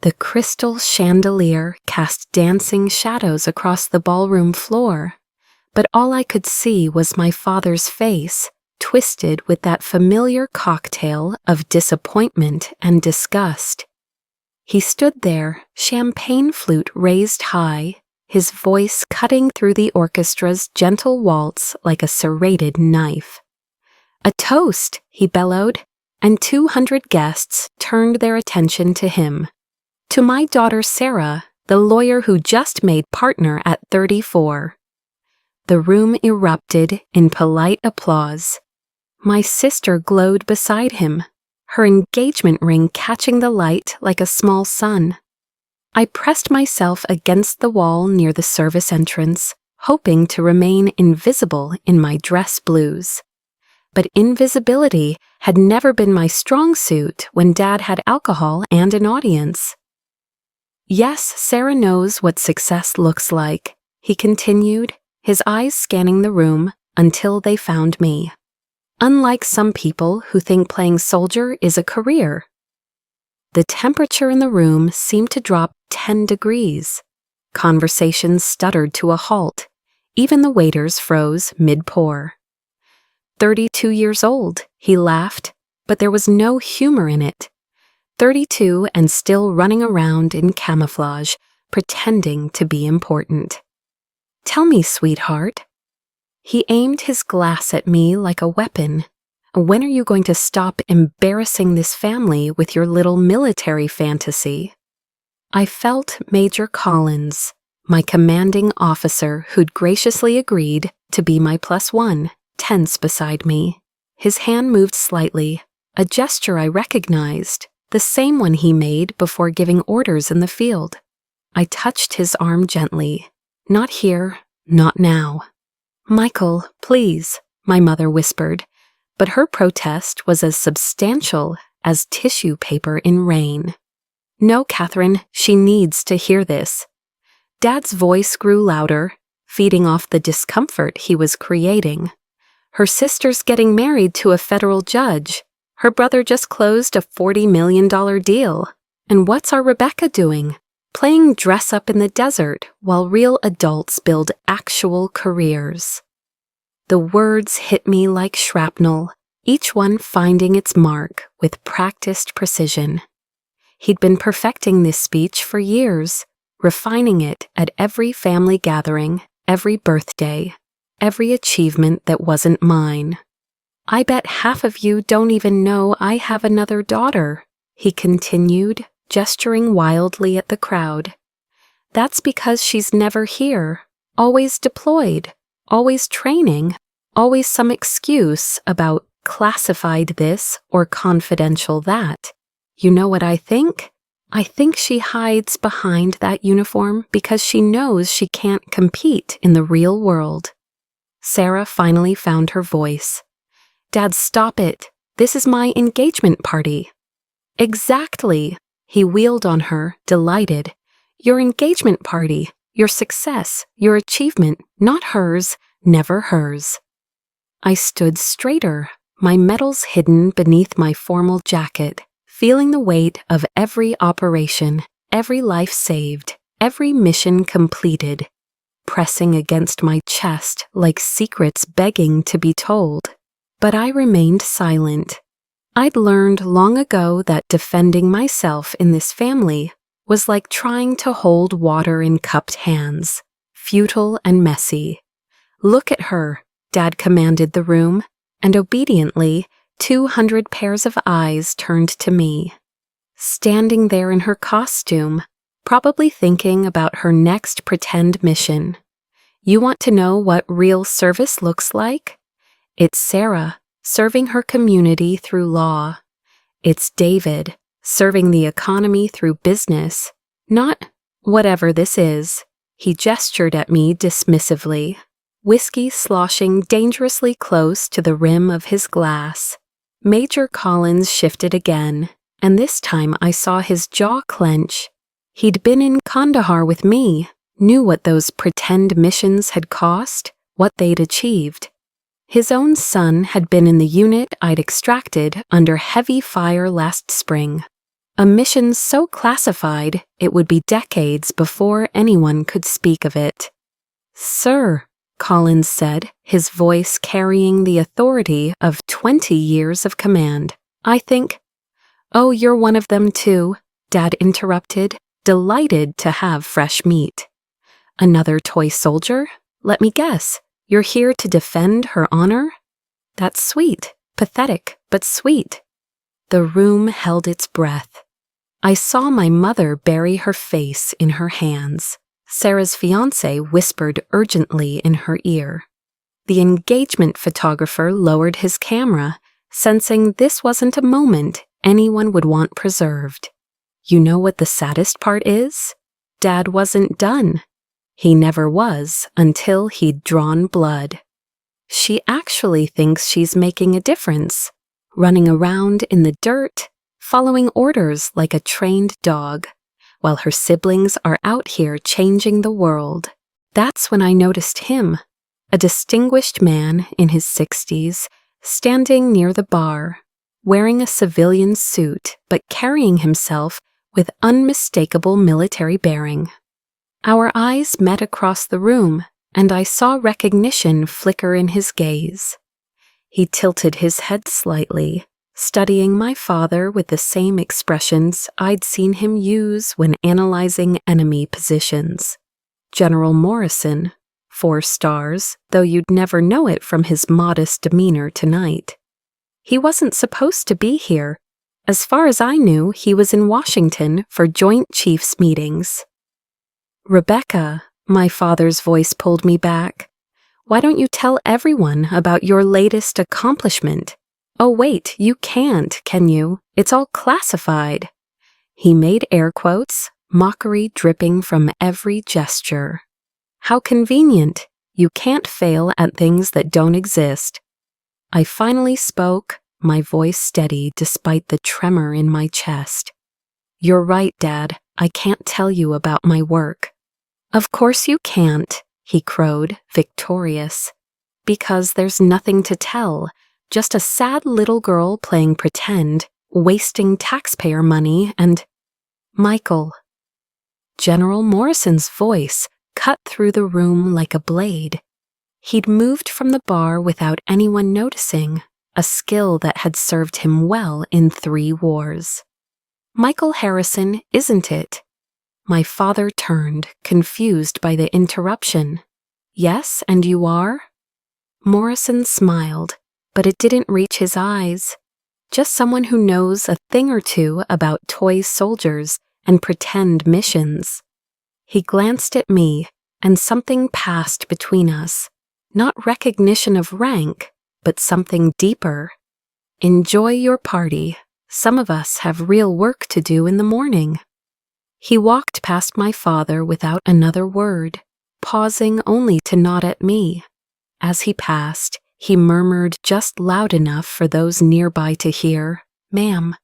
The crystal chandelier cast dancing shadows across the ballroom floor, but all I could see was my father's face, twisted with that familiar cocktail of disappointment and disgust. He stood there, champagne flute raised high, his voice cutting through the orchestra's gentle waltz like a serrated knife. "A toast!" he bellowed, and 200 guests turned their attention to him. "To my daughter Sarah, the lawyer who just made partner at 34. The room erupted in polite applause. My sister glowed beside him, her engagement ring catching the light like a small sun. I pressed myself against the wall near the service entrance, hoping to remain invisible in my dress blues. But invisibility had never been my strong suit when Dad had alcohol and an audience. "Yes, Sarah knows what success looks like," he continued, his eyes scanning the room until they found me. "Unlike some people who think playing soldier is a career." The temperature in the room seemed to drop 10 degrees. Conversations stuttered to a halt. Even the waiters froze mid-pour. 32 years old, he laughed, but there was no humor in it. 32 and still running around in camouflage, pretending to be important. "Tell me, sweetheart." He aimed his glass at me like a weapon. "When are you going to stop embarrassing this family with your little military fantasy?" I felt Major Collins, my commanding officer who'd graciously agreed to be my +1, tense beside me. His hand moved slightly, a gesture I recognized, the same one he made before giving orders in the field. I touched his arm gently. "Not here, not now." "Michael, please," my mother whispered, but her protest was as substantial as tissue paper in rain. "No, Catherine, she needs to hear this." Dad's voice grew louder, feeding off the discomfort he was creating. "Her sister's getting married to a federal judge. Her brother just closed a $40 million deal. And what's our Rebecca doing? Playing dress-up in the desert while real adults build actual careers." The words hit me like shrapnel, each one finding its mark with practiced precision. He'd been perfecting this speech for years, refining it at every family gathering, every birthday, every achievement that wasn't mine. "I bet half of you don't even know I have another daughter," he continued, gesturing wildly at the crowd. "That's because she's never here, always deployed, always training, always some excuse about classified this or confidential that. You know what I think? I think she hides behind that uniform because she knows she can't compete in the real world." Sarah finally found her voice. "Dad, stop it. This is my engagement party." "Exactly." He wheeled on her, delighted. "Your engagement party, your success, your achievement, not hers, never hers." I stood straighter, my medals hidden beneath my formal jacket, feeling the weight of every operation, every life saved, every mission completed, pressing against my chest like secrets begging to be told. But I remained silent. I'd learned long ago that defending myself in this family was like trying to hold water in cupped hands, futile and messy. "Look at her," Dad commanded the room, and obediently 200 pairs of eyes turned to me. Standing there in her costume, probably thinking about her next pretend mission. You want to know what real service looks like? It's Sarah, serving her community through law. It's David, serving the economy through business. Not whatever this is. He gestured at me dismissively, whiskey sloshing dangerously close to the rim of his glass. Major Collins shifted again, and this time I saw his jaw clench. He'd been in Kandahar with me, knew what those pretend missions had cost, what they'd achieved. His own son had been in the unit I'd extracted under heavy fire last spring. A mission so classified it would be decades before anyone could speak of it. "Sir," Collins said, his voice carrying the authority of 20 years of command. "I think—" "Oh, you're one of them too," Dad interrupted, delighted to have fresh meat. "Another toy soldier? Let me guess, you're here to defend her honor?" "That's sweet, pathetic, but sweet." The room held its breath. I saw my mother bury her face in her hands. Sarah's fiancé whispered urgently in her ear. The engagement photographer lowered his camera, sensing this wasn't a moment anyone would want preserved. You know what the saddest part is? Dad wasn't done. He never was until he'd drawn blood. She actually thinks she's making a difference, running around in the dirt, following orders like a trained dog, while her siblings are out here changing the world. That's when I noticed him, a distinguished man in his 60s, standing near the bar, wearing a civilian suit but carrying himself with unmistakable military bearing. Our eyes met across the room, and I saw recognition flicker in his gaze. He tilted his head slightly, studying my father with the same expressions I'd seen him use when analyzing enemy positions. General Morrison, 4 stars, though you'd never know it from his modest demeanor tonight. He wasn't supposed to be here. As far as I knew, he was in Washington for Joint Chiefs meetings. "Rebecca," my father's voice pulled me back. "Why don't you tell everyone about your latest accomplishment?" "Oh wait, you can't, can you? It's all classified." He made air quotes, mockery dripping from every gesture. "How convenient. You can't fail at things that don't exist." I finally spoke, my voice steady despite the tremor in my chest. "You're right, Dad. I can't tell you about my work." "Of course you can't," he crowed, victorious. "Because there's nothing to tell. Just a sad little girl playing pretend, wasting taxpayer money and—" "Michael." General Morrison's voice cut through the room like a blade. He'd moved from the bar without anyone noticing, a skill that had served him well in 3 wars. "Michael Harrison, isn't it?" My father turned, confused by the interruption. "Yes, and you are?" Morrison smiled, but it didn't reach his eyes. "Just someone who knows a thing or two about toy soldiers and pretend missions." He glanced at me, and something passed between us. Not recognition of rank, but something deeper. "Enjoy your party. Some of us have real work to do in the morning." He walked past my father without another word, pausing only to nod at me. As he passed, he murmured just loud enough for those nearby to hear, "Ma'am."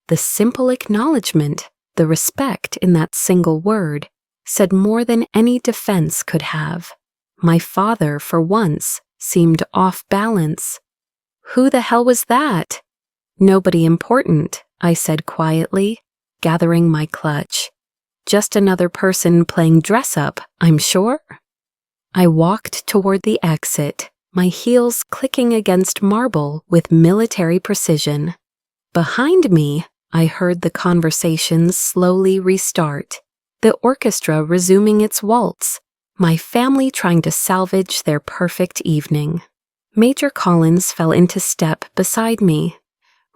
The simple acknowledgement, the respect in that single word, said more than any defense could have. My father, for once, seemed off balance. "Who the hell was that?" "Nobody important," I said quietly, gathering my clutch. "Just another person playing dress-up, I'm sure." I walked toward the exit, my heels clicking against marble with military precision. Behind me, I heard the conversation slowly restart, the orchestra resuming its waltz, my family trying to salvage their perfect evening. Major Collins fell into step beside me.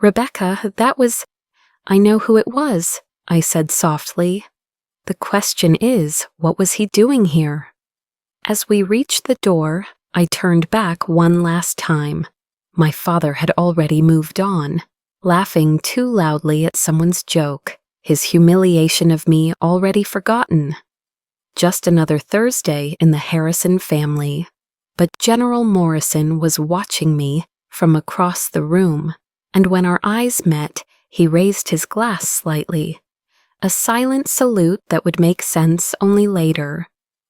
"Rebecca, that was—" "I know who it was," I said softly. "The question is, what was he doing here?" As we reached the door, I turned back one last time. My father had already moved on, laughing too loudly at someone's joke, his humiliation of me already forgotten. Just another Thursday in the Harrison family. But General Morrison was watching me from across the room, and when our eyes met, he raised his glass slightly. A silent salute that would make sense only later,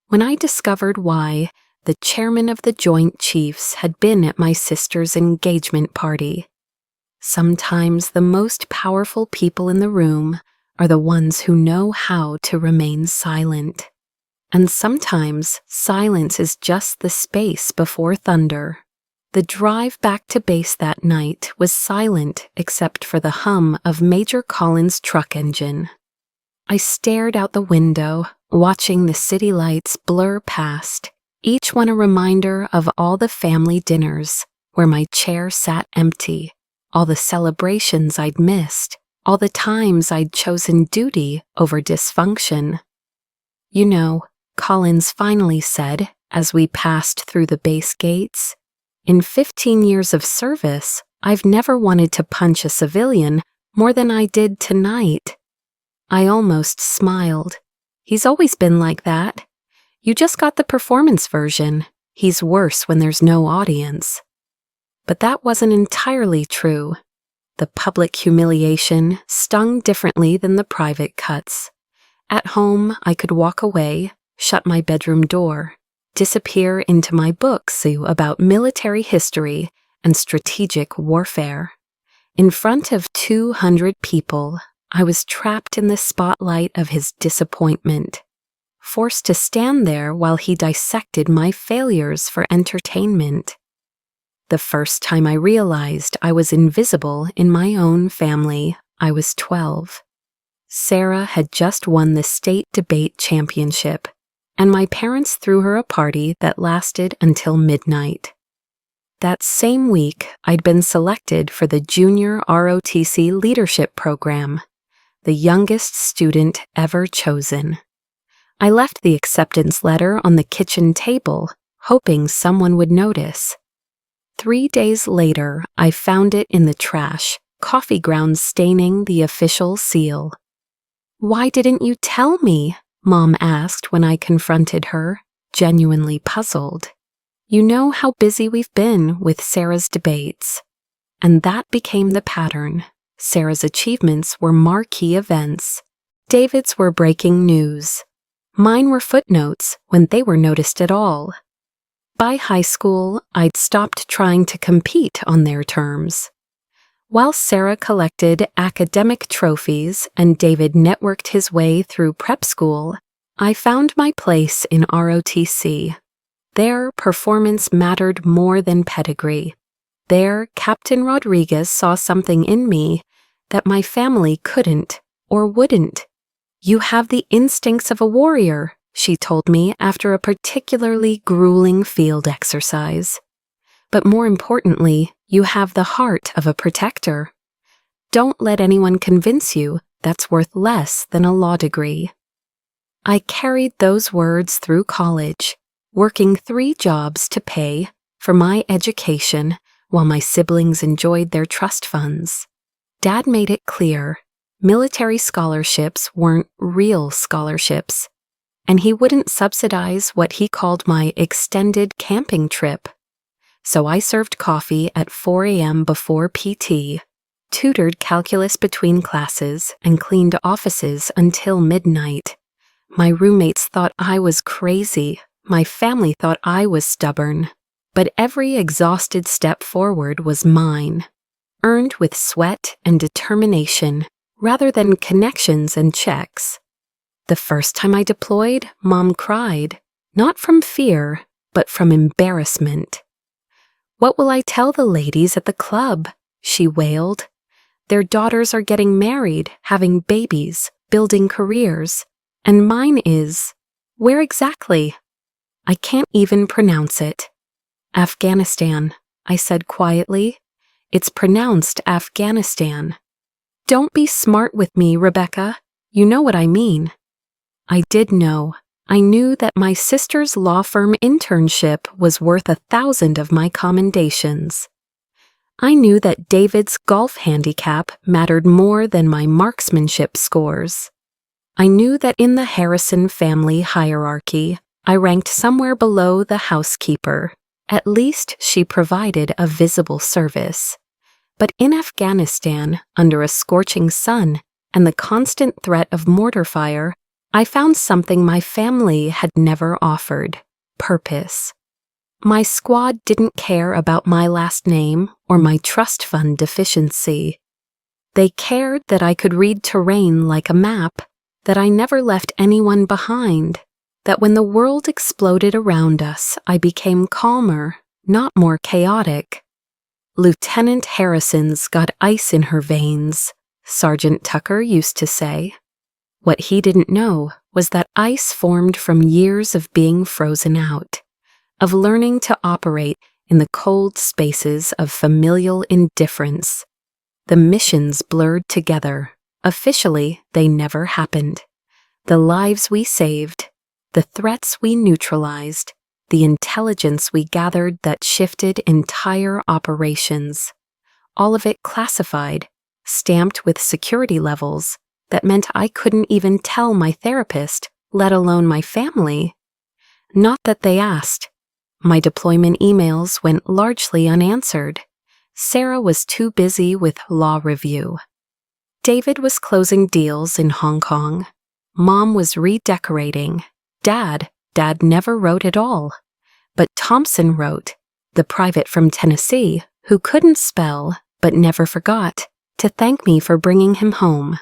when I discovered why the chairman of the Joint Chiefs had been at my sister's engagement party. Sometimes the most powerful people in the room are the ones who know how to remain silent. And sometimes silence is just the space before thunder. The drive back to base that night was silent except for the hum of Major Collins' truck engine. I stared out the window, watching the city lights blur past, each one a reminder of all the family dinners where my chair sat empty, all the celebrations I'd missed, all the times I'd chosen duty over dysfunction. "You know," Collins finally said as we passed through the base gates, "in 15 years of service, I've never wanted to punch a civilian more than I did tonight." I almost smiled. "He's always been like that. You just got the performance version. He's worse when there's no audience." But that wasn't entirely true. The public humiliation stung differently than the private cuts. At home, I could walk away, shut my bedroom door, disappear into my books about military history and strategic warfare. In front of 200 people, I was trapped in the spotlight of his disappointment, forced to stand there while he dissected my failures for entertainment. The first time I realized I was invisible in my own family, I was 12. Sarah had just won the state debate championship, and my parents threw her a party that lasted until midnight. That same week, I'd been selected for the Junior ROTC Leadership Program, the youngest student ever chosen. I left the acceptance letter on the kitchen table, hoping someone would notice. 3 days later, I found it in the trash, coffee grounds staining the official seal. "Why didn't you tell me?" Mom asked when I confronted her, genuinely puzzled. "You know how busy we've been with Sarah's debates." And that became the pattern. Sarah's achievements were marquee events. David's were breaking news. Mine were footnotes when they were noticed at all. By high school, I'd stopped trying to compete on their terms. While Sarah collected academic trophies and David networked his way through prep school, I found my place in ROTC. There, performance mattered more than pedigree. There, Captain Rodriguez saw something in me that my family couldn't or wouldn't. "You have the instincts of a warrior," she told me after a particularly grueling field exercise. "But more importantly, you have the heart of a protector. Don't let anyone convince you that's worth less than a law degree." I carried those words through college, working 3 jobs to pay for my education while my siblings enjoyed their trust funds. Dad made it clear military scholarships weren't real scholarships, and he wouldn't subsidize what he called my extended camping trip. So I served coffee at 4 a.m. before PT, tutored calculus between classes, and cleaned offices until midnight. My roommates thought I was crazy. My family thought I was stubborn. But every exhausted step forward was mine, earned with sweat and determination rather than connections and checks. The first time I deployed, Mom cried, not from fear, but from embarrassment. "What will I tell the ladies at the club?" she wailed. "Their daughters are getting married, having babies, building careers, and mine is, where exactly? I can't even pronounce it." "Afghanistan," I said quietly. "It's pronounced Afghanistan." "Don't be smart with me, Rebecca. You know what I mean." I did know. I knew that my sister's law firm internship was worth 1,000 of my commendations. I knew that David's golf handicap mattered more than my marksmanship scores. I knew that in the Harrison family hierarchy, I ranked somewhere below the housekeeper. At least she provided a visible service. But in Afghanistan, under a scorching sun and the constant threat of mortar fire, I found something my family had never offered: purpose. My squad didn't care about my last name or my trust fund deficiency. They cared that I could read terrain like a map, that I never left anyone behind, that when the world exploded around us, I became calmer, not more chaotic. Lieutenant Harrison's got ice in her veins, Sergeant Tucker used to say. What he didn't know was that ice formed from years of being frozen out, of learning to operate in the cold spaces of familial indifference. The missions blurred together. Officially, they never happened. The lives we saved, the threats we neutralized, the intelligence we gathered that shifted entire operations. All of it classified, stamped with security levels that meant I couldn't even tell my therapist, let alone my family. Not that they asked. My deployment emails went largely unanswered. Sarah was too busy with law review. David was closing deals in Hong Kong. Mom was redecorating. Dad never wrote at all. But Thompson wrote, the private from Tennessee, who couldn't spell but never forgot, to thank me for bringing him home.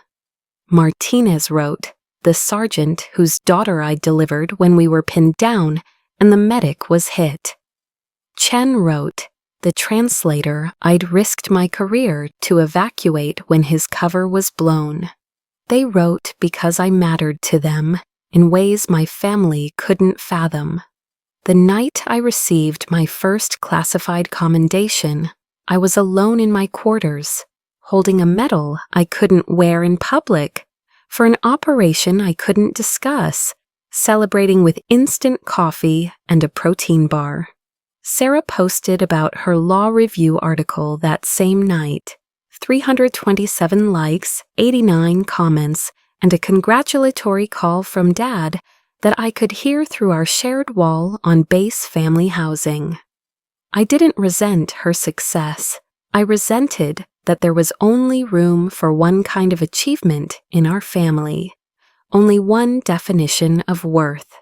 Martinez wrote, the sergeant whose daughter I delivered when we were pinned down and the medic was hit. Chen wrote, the translator I'd risked my career to evacuate when his cover was blown. They wrote because I mattered to them in ways my family couldn't fathom. The night I received my first classified commendation, I was alone in my quarters, holding a medal I couldn't wear in public, for an operation I couldn't discuss, celebrating with instant coffee and a protein bar. Sarah posted about her law review article that same night. 327 likes, 89 comments, and a congratulatory call from Dad that I could hear through our shared wall on base family housing. I didn't resent her success. I resented that there was only room for one kind of achievement in our family, only one definition of worth.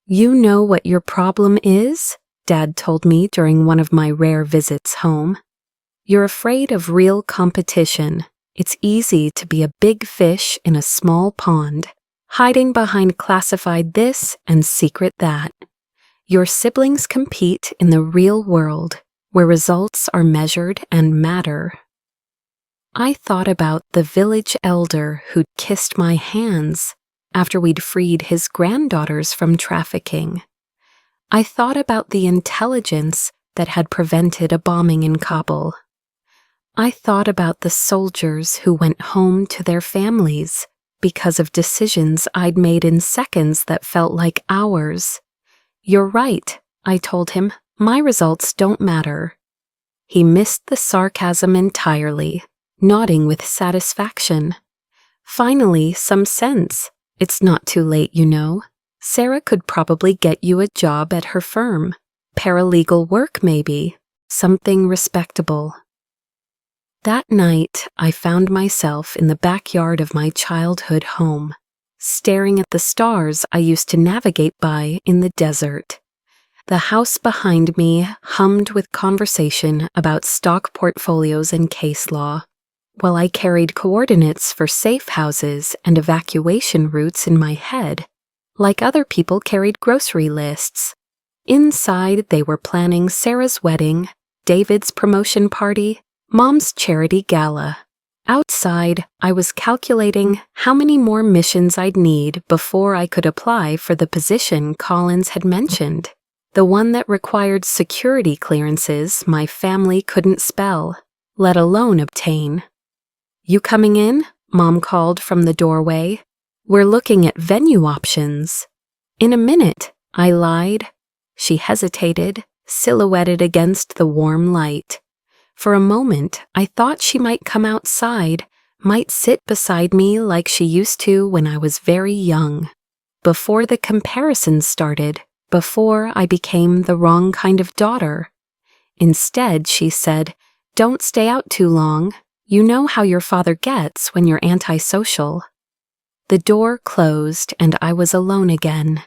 You know what your problem is? Dad told me during one of my rare visits home. You're afraid of real competition. It's easy to be a big fish in a small pond, hiding behind classified this and secret that. Your siblings compete in the real world, where results are measured and matter. I thought about the village elder who'd kissed my hands after we'd freed his granddaughters from trafficking. I thought about the intelligence that had prevented a bombing in Kabul. I thought about the soldiers who went home to their families because of decisions I'd made in seconds that felt like hours. You're right, I told him. My results don't matter. He missed the sarcasm entirely, nodding with satisfaction. Finally, some sense. It's not too late, you know. Sarah could probably get you a job at her firm. Paralegal work, maybe. Something respectable. That night, I found myself in the backyard of my childhood home, staring at the stars I used to navigate by in the desert. The house behind me hummed with conversation about stock portfolios and case law, while I carried coordinates for safe houses and evacuation routes in my head, like other people carried grocery lists. Inside, they were planning Sarah's wedding, David's promotion party, Mom's charity gala. Outside, I was calculating how many more missions I'd need before I could apply for the position Collins had mentioned, the one that required security clearances my family couldn't spell, let alone obtain. You coming in? Mom called from the doorway. We're looking at venue options. In a minute, I lied. She hesitated, silhouetted against the warm light. For a moment, I thought she might come outside, might sit beside me like she used to when I was very young. Before the comparisons started, before I became the wrong kind of daughter. Instead, she said, "Don't stay out too long. You know how your father gets when you're antisocial." The door closed and I was alone again.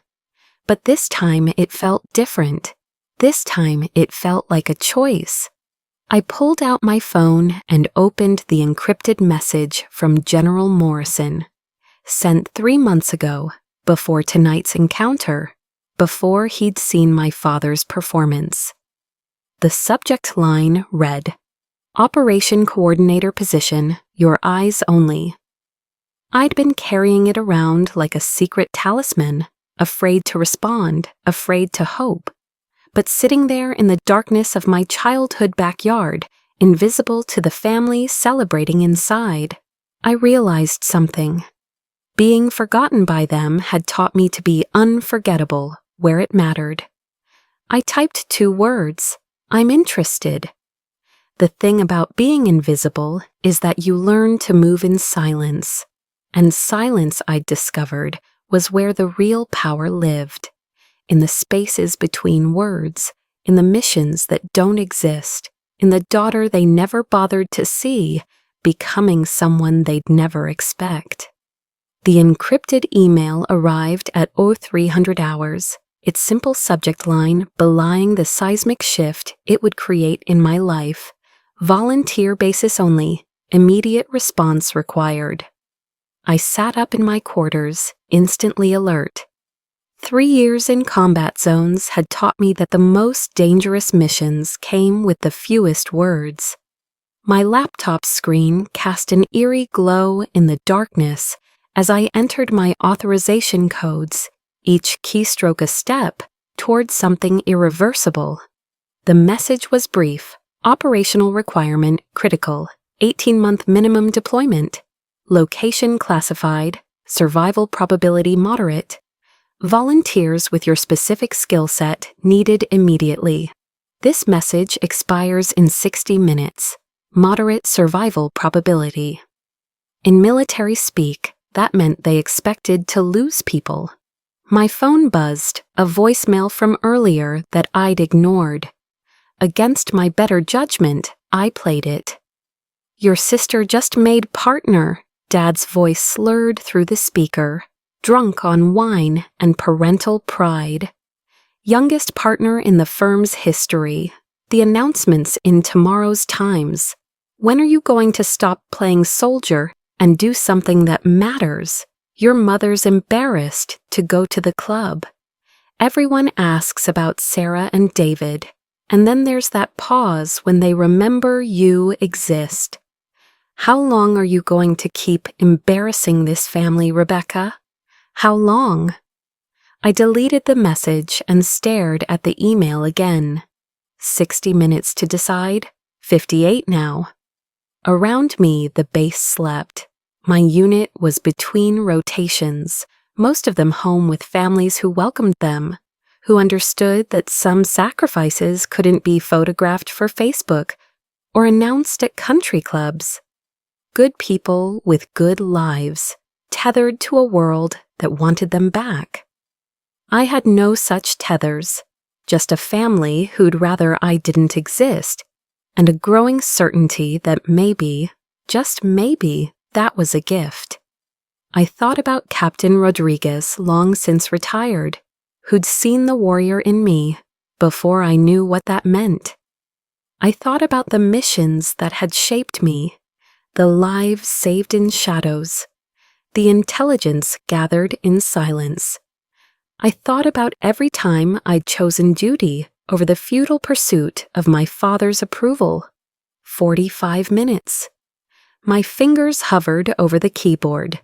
But this time it felt different. This time it felt like a choice. I pulled out my phone and opened the encrypted message from General Morrison, sent 3 months ago, before tonight's encounter, before he'd seen my father's performance. The subject line read, "Operation Coordinator position, your eyes only." I'd been carrying it around like a secret talisman, afraid to respond, afraid to hope. But sitting there in the darkness of my childhood backyard, invisible to the family celebrating inside, I realized something. Being forgotten by them had taught me to be unforgettable where it mattered. I typed 2 words, "I'm interested." The thing about being invisible is that you learn to move in silence. And silence, I discovered, was where the real power lived. In the spaces between words, in the missions that don't exist, in the daughter they never bothered to see, becoming someone they'd never expect. The encrypted email arrived at 0300 hours, its simple subject line belying the seismic shift it would create in my life. Volunteer basis only, immediate response required. I sat up in my quarters, instantly alert. 3 years in combat zones had taught me that the most dangerous missions came with the fewest words. My laptop screen cast an eerie glow in the darkness as I entered my authorization codes, each keystroke a step towards something irreversible. The message was brief: operational requirement critical, 18-month minimum deployment, location classified, survival probability moderate, volunteers with your specific skill set needed immediately. This message expires in 60 minutes, moderate survival probability. In military speak, that meant they expected to lose people. My phone buzzed, a voicemail from earlier that I'd ignored. Against my better judgment, I played it. "Your sister just made partner," Dad's voice slurred through the speaker, drunk on wine and parental pride. Youngest partner in the firm's history. The announcements in tomorrow's Times. When are you going to stop playing soldier and do something that matters? Your mother's embarrassed to go to the club. Everyone asks about Sarah and David, and then there's that pause when they remember you exist. How long are you going to keep embarrassing this family, Rebecca? How long? I deleted the message and stared at the email again. 60 minutes to decide, 58 now. Around me, the base slept. My unit was between rotations, most of them home with families who welcomed them, who understood that some sacrifices couldn't be photographed for Facebook or announced at country clubs. Good people with good lives, tethered to a world that wanted them back. I had no such tethers, just a family who'd rather I didn't exist, and a growing certainty that maybe, just maybe, that was a gift. I thought about Captain Rodriguez, long since retired, who'd seen the warrior in me before I knew what that meant. I thought about the missions that had shaped me, the lives saved in shadows, the intelligence gathered in silence. I thought about every time I'd chosen duty over the futile pursuit of my father's approval. 45 minutes. My fingers hovered over the keyboard.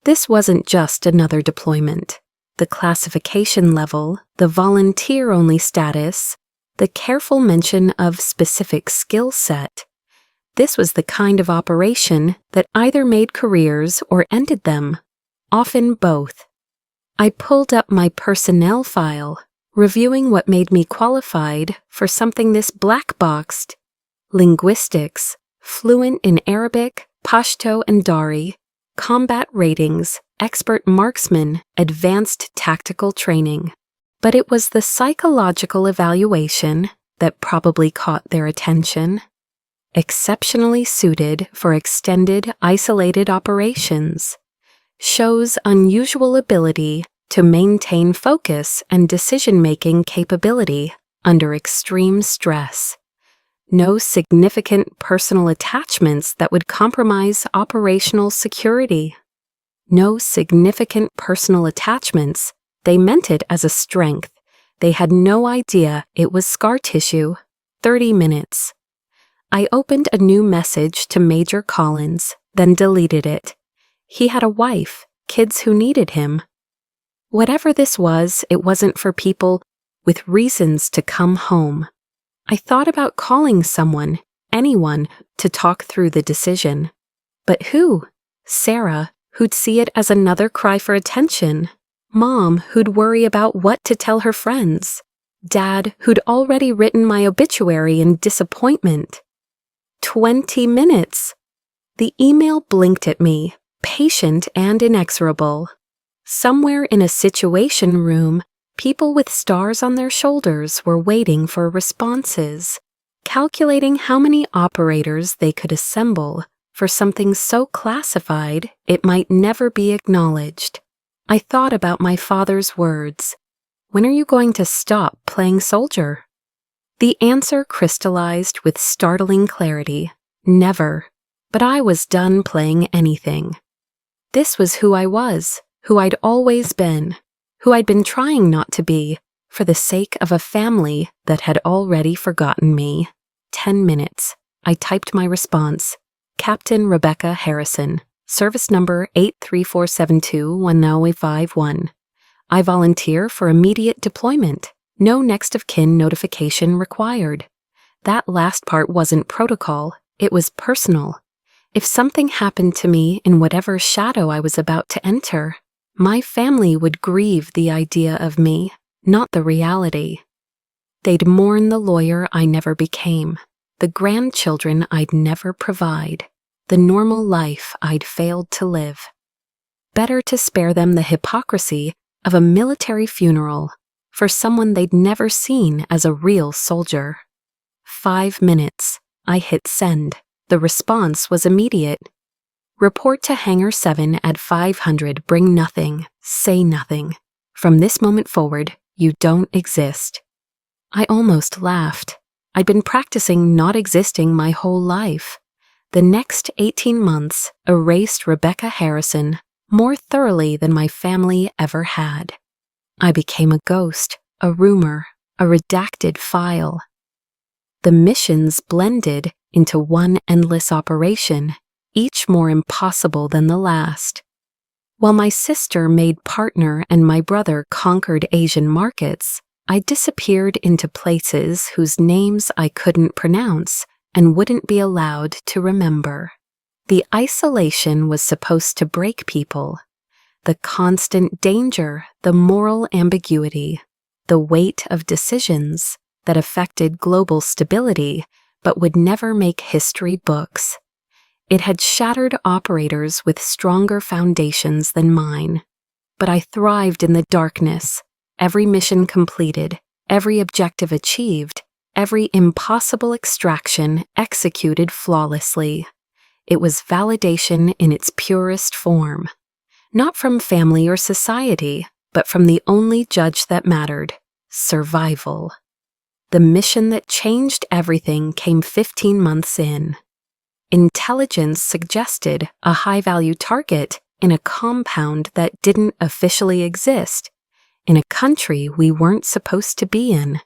This wasn't just another deployment. The classification level, the volunteer-only status, the careful mention of specific skill set. This was the kind of operation that either made careers or ended them, often both. I pulled up my personnel file, reviewing what made me qualified for something this black-boxed. Linguistics, fluent in Arabic, Pashto and Dari, combat ratings, expert marksman, advanced tactical training. But it was the psychological evaluation that probably caught their attention. Exceptionally suited for extended, isolated operations. Shows unusual ability to maintain focus and decision-making capability. under extreme stress. No significant personal attachments that would compromise operational security. No significant personal attachments. They meant it as a strength. They had no idea it was scar tissue. 30 minutes. I opened a new message to Major Collins, then deleted it. He had a wife, kids who needed him. Whatever this was, it wasn't for people with reasons to come home. I thought about calling someone, anyone, to talk through the decision. But who? Sarah, who'd see it as another cry for attention. Mom, who'd worry about what to tell her friends. Dad, who'd already written my obituary in disappointment. 20 minutes. The email blinked at me, patient and inexorable. Somewhere in a situation room, people with stars on their shoulders were waiting for responses, calculating how many operators they could assemble for something so classified it might never be acknowledged. I thought about my father's words. When are you going to stop playing soldier? The answer crystallized with startling clarity. Never. But I was done playing anything. This was who I was, who I'd always been, who I'd been trying not to be, for the sake of a family that had already forgotten me. 10 minutes. I typed my response. Captain Rebecca Harrison, service number 83472-1051. I volunteer for immediate deployment. No next of kin notification required. That last part wasn't protocol, it was personal. If something happened to me in whatever shadow I was about to enter, my family would grieve the idea of me, not the reality. They'd mourn the lawyer I never became, the grandchildren I'd never provide, the normal life I'd failed to live. Better to spare them the hypocrisy of a military funeral for someone they'd never seen as a real soldier. 5 minutes. I hit send. The response was immediate. Report to Hangar 7 at 500. Bring nothing. Say nothing. From this moment forward, you don't exist. I almost laughed. I'd been practicing not existing my whole life. The next 18 months erased Rebecca Harrison more thoroughly than my family ever had. I became a ghost, a rumor, a redacted file. The missions blended into one endless operation, each more impossible than the last. While my sister made partner and my brother conquered Asian markets, I disappeared into places whose names I couldn't pronounce and wouldn't be allowed to remember. The isolation was supposed to break people. The constant danger, the moral ambiguity, the weight of decisions that affected global stability but would never make history books. It had shattered operators with stronger foundations than mine. But I thrived in the darkness. Every mission completed, every objective achieved, every impossible extraction executed flawlessly. It was validation in its purest form. Not from family or society, but from the only judge that mattered, survival. The mission that changed everything came 15 months in. Intelligence suggested a high-value target in a compound that didn't officially exist, in a country we weren't supposed to be in.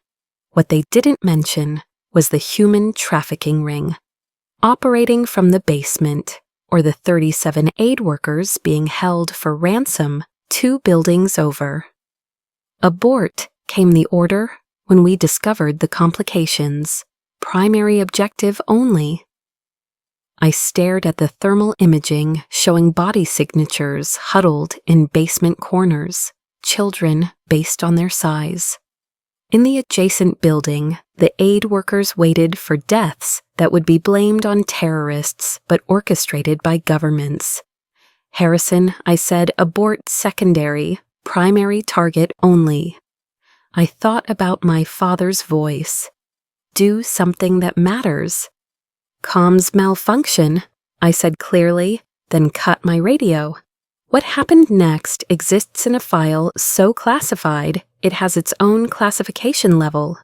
What they didn't mention was the human trafficking ring, operating from the basement, or the 37 aid workers being held for ransom 2 buildings over. Abort came the order when we discovered the complications. Primary objective only. I stared at the thermal imaging showing body signatures huddled in basement corners, children based on their size. In the adjacent building, the aid workers waited for deaths that would be blamed on terrorists but orchestrated by governments. Harrison, I said, abort secondary, primary target only. I thought about my father's voice. Do something that matters. Comms malfunction, I said clearly, then cut my radio. What happened next exists in a file so classified it has its own classification level.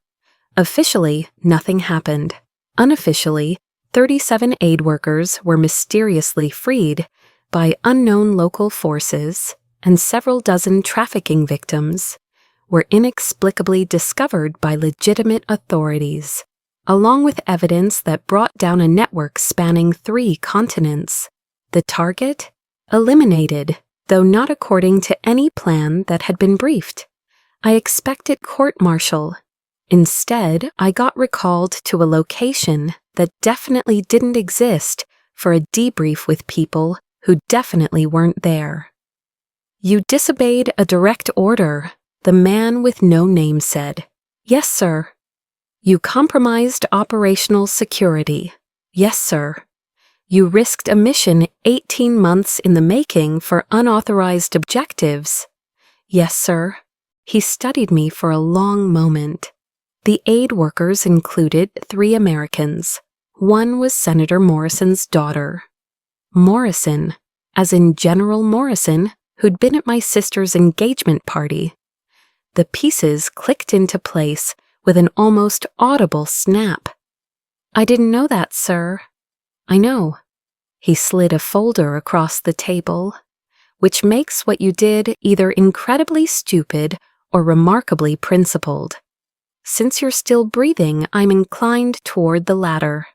Officially, nothing happened. Unofficially, 37 aid workers were mysteriously freed by unknown local forces, and several dozen trafficking victims were inexplicably discovered by legitimate authorities, along with evidence that brought down a network spanning 3 continents. The target? Eliminated, though not according to any plan that had been briefed. I expected court-martial. Instead, I got recalled to a location that definitely didn't exist for a debrief with people who definitely weren't there. "You disobeyed a direct order," the man with no name said. "Yes, sir." "You compromised operational security." "Yes, sir." "You risked a mission 18 months in the making for unauthorized objectives." "Yes, sir." He studied me for a long moment. The aid workers included 3 Americans. One was Senator Morrison's daughter. Morrison, as in General Morrison, who'd been at my sister's engagement party. The pieces clicked into place with an almost audible snap. "I didn't know that, sir." "I know." He slid a folder across the table, which makes what you did either incredibly stupid or remarkably principled. Since you're still breathing, I'm inclined toward the latter.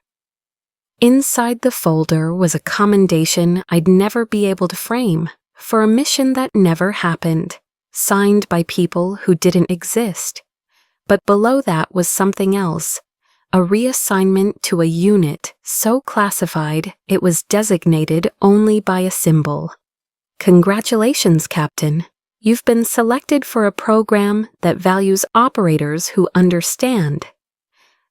Inside the folder was a commendation I'd never be able to frame for a mission that never happened, signed by people who didn't exist. But below that was something else, a reassignment to a unit so classified it was designated only by a symbol. "Congratulations, Captain. You've been selected for a program that values operators who understand.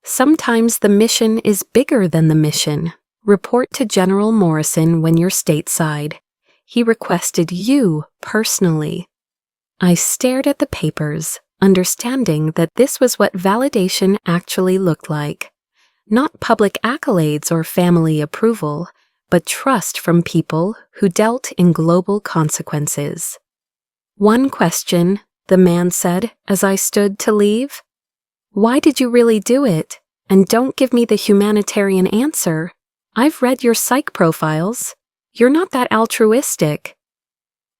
Sometimes the mission is bigger than the mission. Report to General Morrison when you're stateside. He requested you personally." I stared at the papers, understanding that this was what validation actually looked like. Not public accolades or family approval, but trust from people who dealt in global consequences. "One question," the man said as I stood to leave. "Why did you really do it? And don't give me the humanitarian answer. I've read your psych profiles. You're not that altruistic."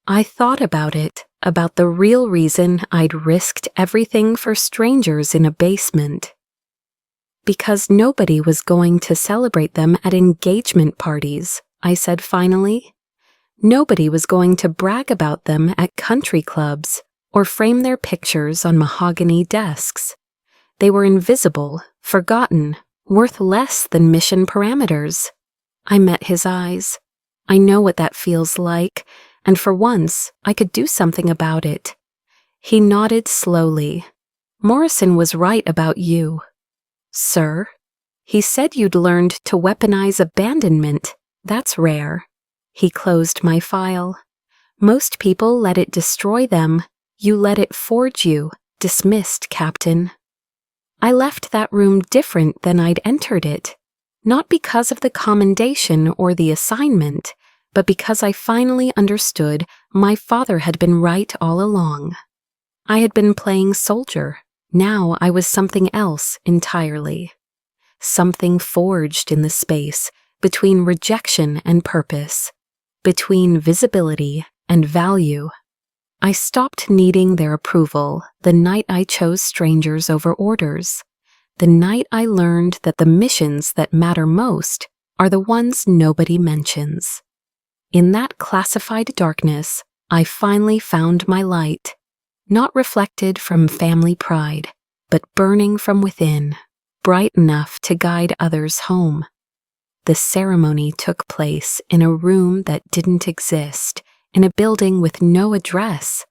I thought about it, about the real reason I'd risked everything for strangers in a basement. "Because nobody was going to celebrate them at engagement parties," I said finally. "Nobody was going to brag about them at country clubs or frame their pictures on mahogany desks. They were invisible, forgotten, worth less than mission parameters." I met his eyes. I know what that feels like, and for once, I could do something about it. He nodded slowly. "Morrison was right about you." "Sir?" "He said you'd learned to weaponize abandonment. That's rare." He closed my file. "Most people let it destroy them. You let it forge you. Dismissed, Captain." I left that room different than I'd entered it, not because of the commendation or the assignment, but because I finally understood my father had been right all along. I had been playing soldier. Now I was something else entirely. Something forged in the space between rejection and purpose, between visibility and value. I stopped needing their approval the night I chose strangers over orders, the night I learned that the missions that matter most are the ones nobody mentions. In that classified darkness, I finally found my light, not reflected from family pride, but burning from within, bright enough to guide others home. The ceremony took place in a room that didn't exist, in a building with no address,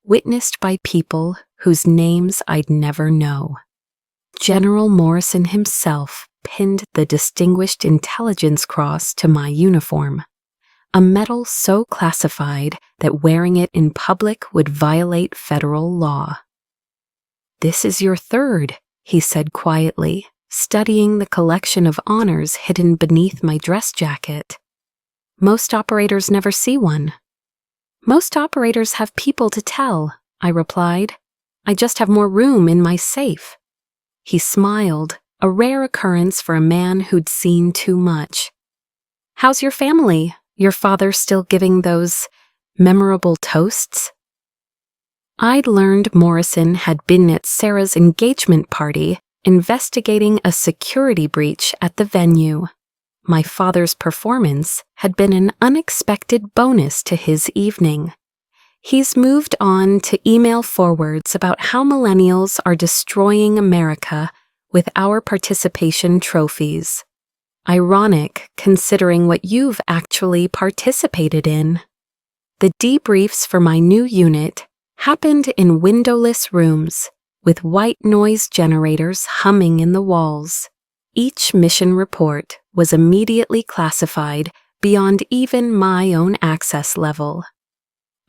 witnessed by people whose names I'd never know. General Morrison himself pinned the Distinguished Intelligence Cross to my uniform, a medal so classified that wearing it in public would violate federal law. "This is your third," he said quietly, studying the collection of honors hidden beneath my dress jacket. "Most operators never see one." "Most operators have people to tell," I replied. "I just have more room in my safe." He smiled, a rare occurrence for a man who'd seen too much. "How's your family? Your father still giving those memorable toasts?" I'd learned Morrison had been at Sarah's engagement party investigating a security breach at the venue. My father's performance had been an unexpected bonus to his evening. He's moved on to email forwards about how millennials are destroying America with our participation trophies. Ironic, considering what you've actually participated in. The debriefs for my new unit happened in windowless rooms, with white noise generators humming in the walls. Each mission report was immediately classified beyond even my own access level.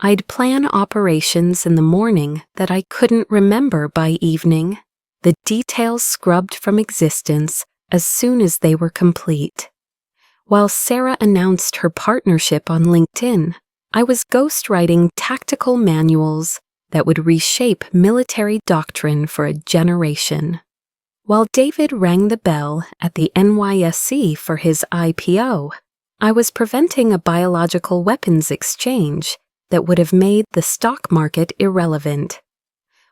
I'd plan operations in the morning that I couldn't remember by evening, the details scrubbed from existence as soon as they were complete. While Sarah announced her partnership on LinkedIn, I was ghostwriting tactical manuals that would reshape military doctrine for a generation. While David rang the bell at the NYSE for his IPO, I was preventing a biological weapons exchange that would have made the stock market irrelevant.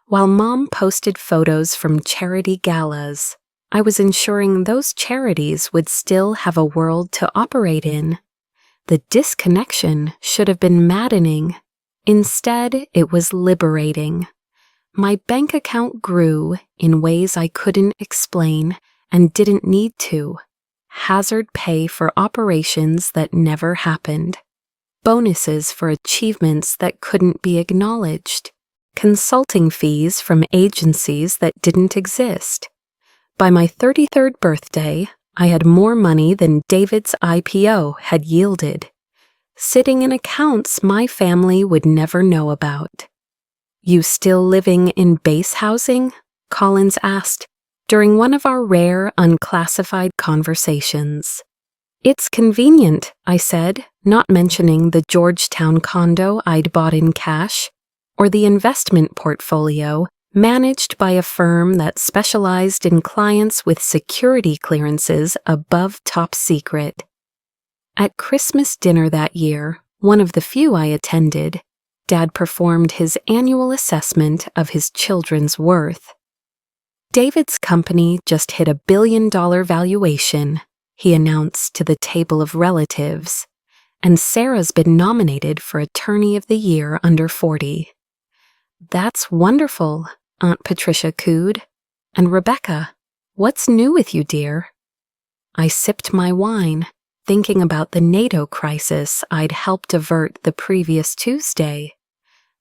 While Mom posted photos from charity galas, I was ensuring those charities would still have a world to operate in. The disconnection should have been maddening. Instead, it was liberating. My bank account grew in ways I couldn't explain and didn't need to. Hazard pay for operations that never happened. Bonuses for achievements that couldn't be acknowledged. Consulting fees from agencies that didn't exist. By my 33rd birthday, I had more money than David's IPO had yielded, sitting in accounts my family would never know about. "You still living in base housing?" Collins asked during one of our rare unclassified conversations. "It's convenient," I said, not mentioning the Georgetown condo I'd bought in cash, or the investment portfolio managed by a firm that specialized in clients with security clearances above top secret. At Christmas dinner that year, one of the few I attended, Dad performed his annual assessment of his children's worth. "David's company just hit $1 billion valuation," he announced to the table of relatives, "and Sarah's been nominated for Attorney of the Year under 40. "That's wonderful," Aunt Patricia cooed. "And Rebecca, what's new with you, dear?" I sipped my wine, thinking about the NATO crisis I'd helped avert the previous Tuesday.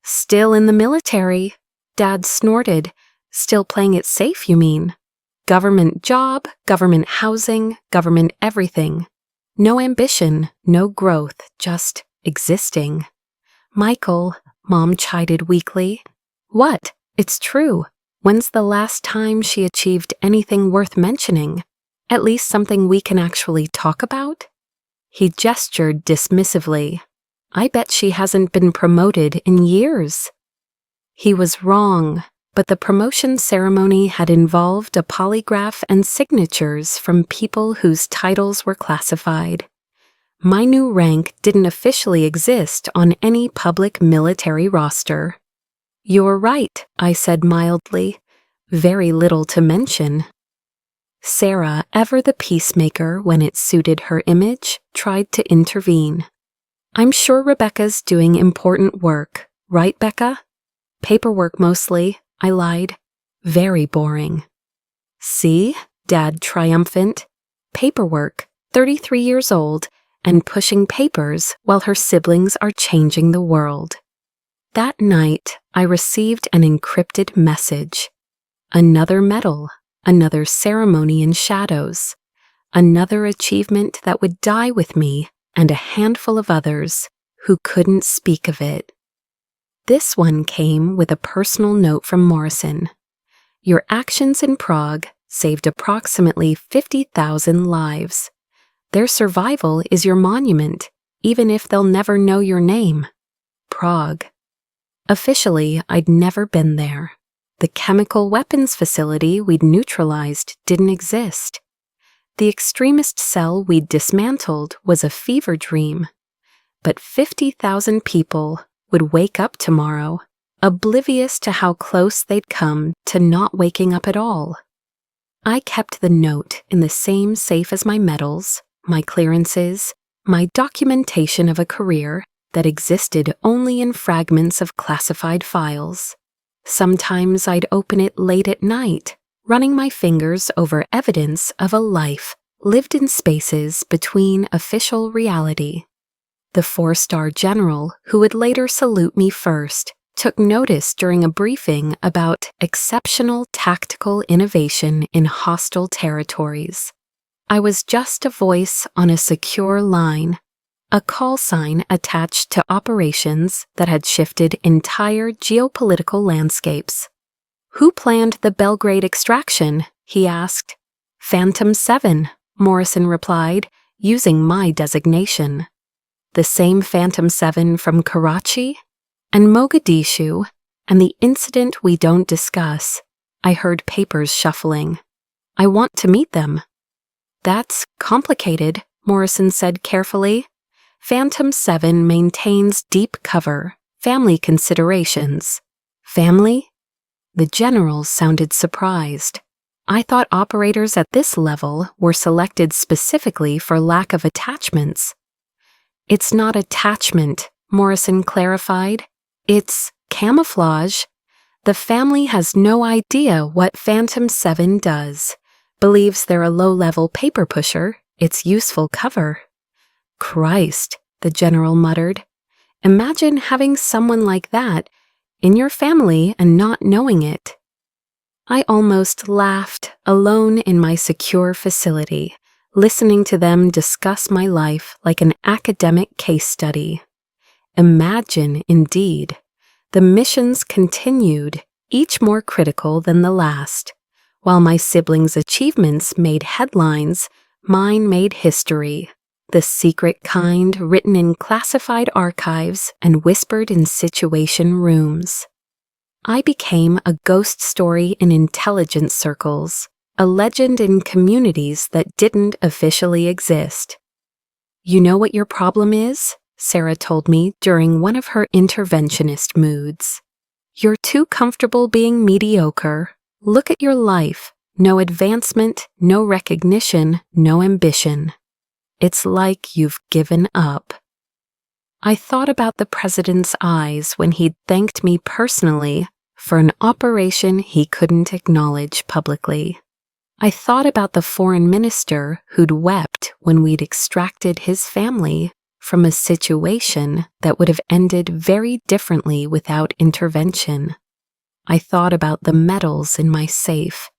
"Still in the military," Dad snorted. "Still playing it safe, you mean? Government job, government housing, government everything. No ambition, no growth, just existing." "Michael," Mom chided weakly. "What? It's true. When's the last time she achieved anything worth mentioning? At least something we can actually talk about?" He gestured dismissively. "I bet she hasn't been promoted in years." He was wrong, but the promotion ceremony had involved a polygraph and signatures from people whose titles were classified. My new rank didn't officially exist on any public military roster. "You're right," I said mildly. "Very little to mention." Sarah, ever the peacemaker when it suited her image, tried to intervene. "I'm sure Rebecca's doing important work, right, Becca?" "Paperwork mostly," I lied. "Very boring." "See?" Dad triumphant. "Paperwork, 33 years old, and pushing papers while her siblings are changing the world." That night, I received an encrypted message. Another medal, another ceremony in shadows, another achievement that would die with me and a handful of others who couldn't speak of it. This one came with a personal note from Morrison. "Your actions in Prague saved approximately 50,000 lives. Their survival is your monument, even if they'll never know your name. Prague." Officially, I'd never been there. The chemical weapons facility we'd neutralized didn't exist. The extremist cell we'd dismantled was a fever dream. But 50,000 people would wake up tomorrow, oblivious to how close they'd come to not waking up at all. I kept the note in the same safe as my medals, my clearances, my documentation of a career that existed only in fragments of classified files. Sometimes I'd open it late at night, running my fingers over evidence of a life lived in spaces between official reality. The 4-star general, who would later salute me first, took notice during a briefing about exceptional tactical innovation in hostile territories. I was just a voice on a secure line, a call sign attached to operations that had shifted entire geopolitical landscapes. "Who planned the Belgrade extraction?" he asked. "Phantom 7, Morrison replied, using my designation. The same Phantom 7 from Karachi and Mogadishu, and the incident we don't discuss. I heard papers shuffling. I want to meet them." "That's complicated," Morrison said carefully. "Phantom 7 maintains deep cover, family considerations." "Family?" The general sounded surprised. I thought operators at this level were selected specifically for lack of attachments. "It's not attachment," Morrison clarified. "It's camouflage. The family has no idea what Phantom 7 does. Believes they're a low-level paper pusher. It's useful cover." "Christ," the general muttered. "Imagine having someone like that in your family and not knowing it." I almost laughed, alone in my secure facility, listening to them discuss my life like an academic case study. Imagine, indeed. The missions continued, each more critical than the last. While my siblings' achievements made headlines, mine made history. The secret kind written in classified archives and whispered in situation rooms. I became a ghost story in intelligence circles, a legend in communities that didn't officially exist. "You know what your problem is?" Sarah told me during one of her interventionist moods. "You're too comfortable being mediocre. Look at your life. No advancement, no recognition, no ambition. It's like you've given up." I thought about the president's eyes when he'd thanked me personally for an operation he couldn't acknowledge publicly. I thought about the foreign minister who'd wept when we'd extracted his family from a situation that would have ended very differently without intervention. I thought about the medals in my safe,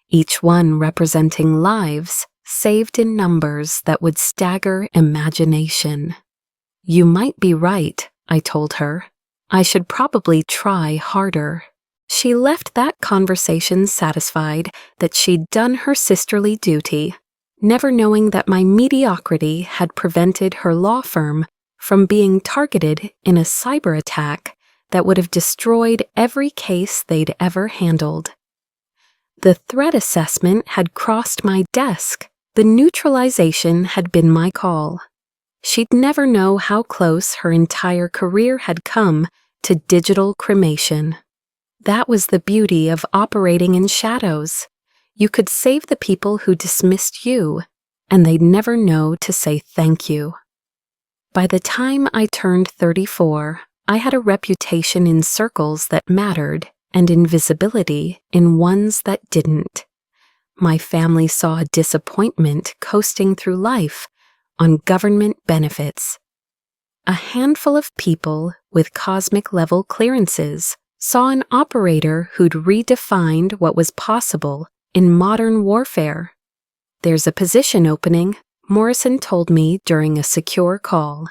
each one representing lives saved in numbers that would stagger imagination. "You might be right," I told her. "I should probably try harder." She left that conversation satisfied that she'd done her sisterly duty, never knowing that my mediocrity had prevented her law firm from being targeted in a cyber attack that would have destroyed every case they'd ever handled. The threat assessment had crossed my desk. The neutralization had been my call. She'd never know how close her entire career had come to digital cremation. That was the beauty of operating in shadows. You could save the people who dismissed you, and they'd never know to say thank you. By the time I turned 34, I had a reputation in circles that mattered and invisibility in ones that didn't. My family saw a disappointment coasting through life on government benefits. A handful of people with cosmic-level clearances saw an operator who'd redefined what was possible in modern warfare. "There's a position opening," Morrison told me during a secure call.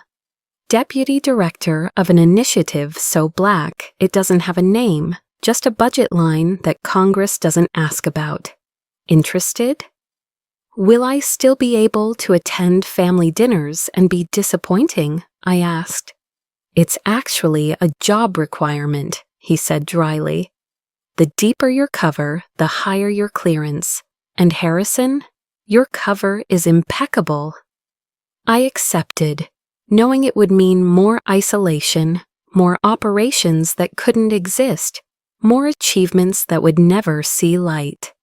"Deputy director of an initiative so black it doesn't have a name, just a budget line that Congress doesn't ask about. Interested?" "Will I still be able to attend family dinners and be disappointing?" I asked. "It's actually a job requirement," he said dryly. The deeper your cover, the higher your clearance. And Harrison, your cover is impeccable." I accepted, knowing it would mean more isolation, more operations that couldn't exist, more achievements that would never see light.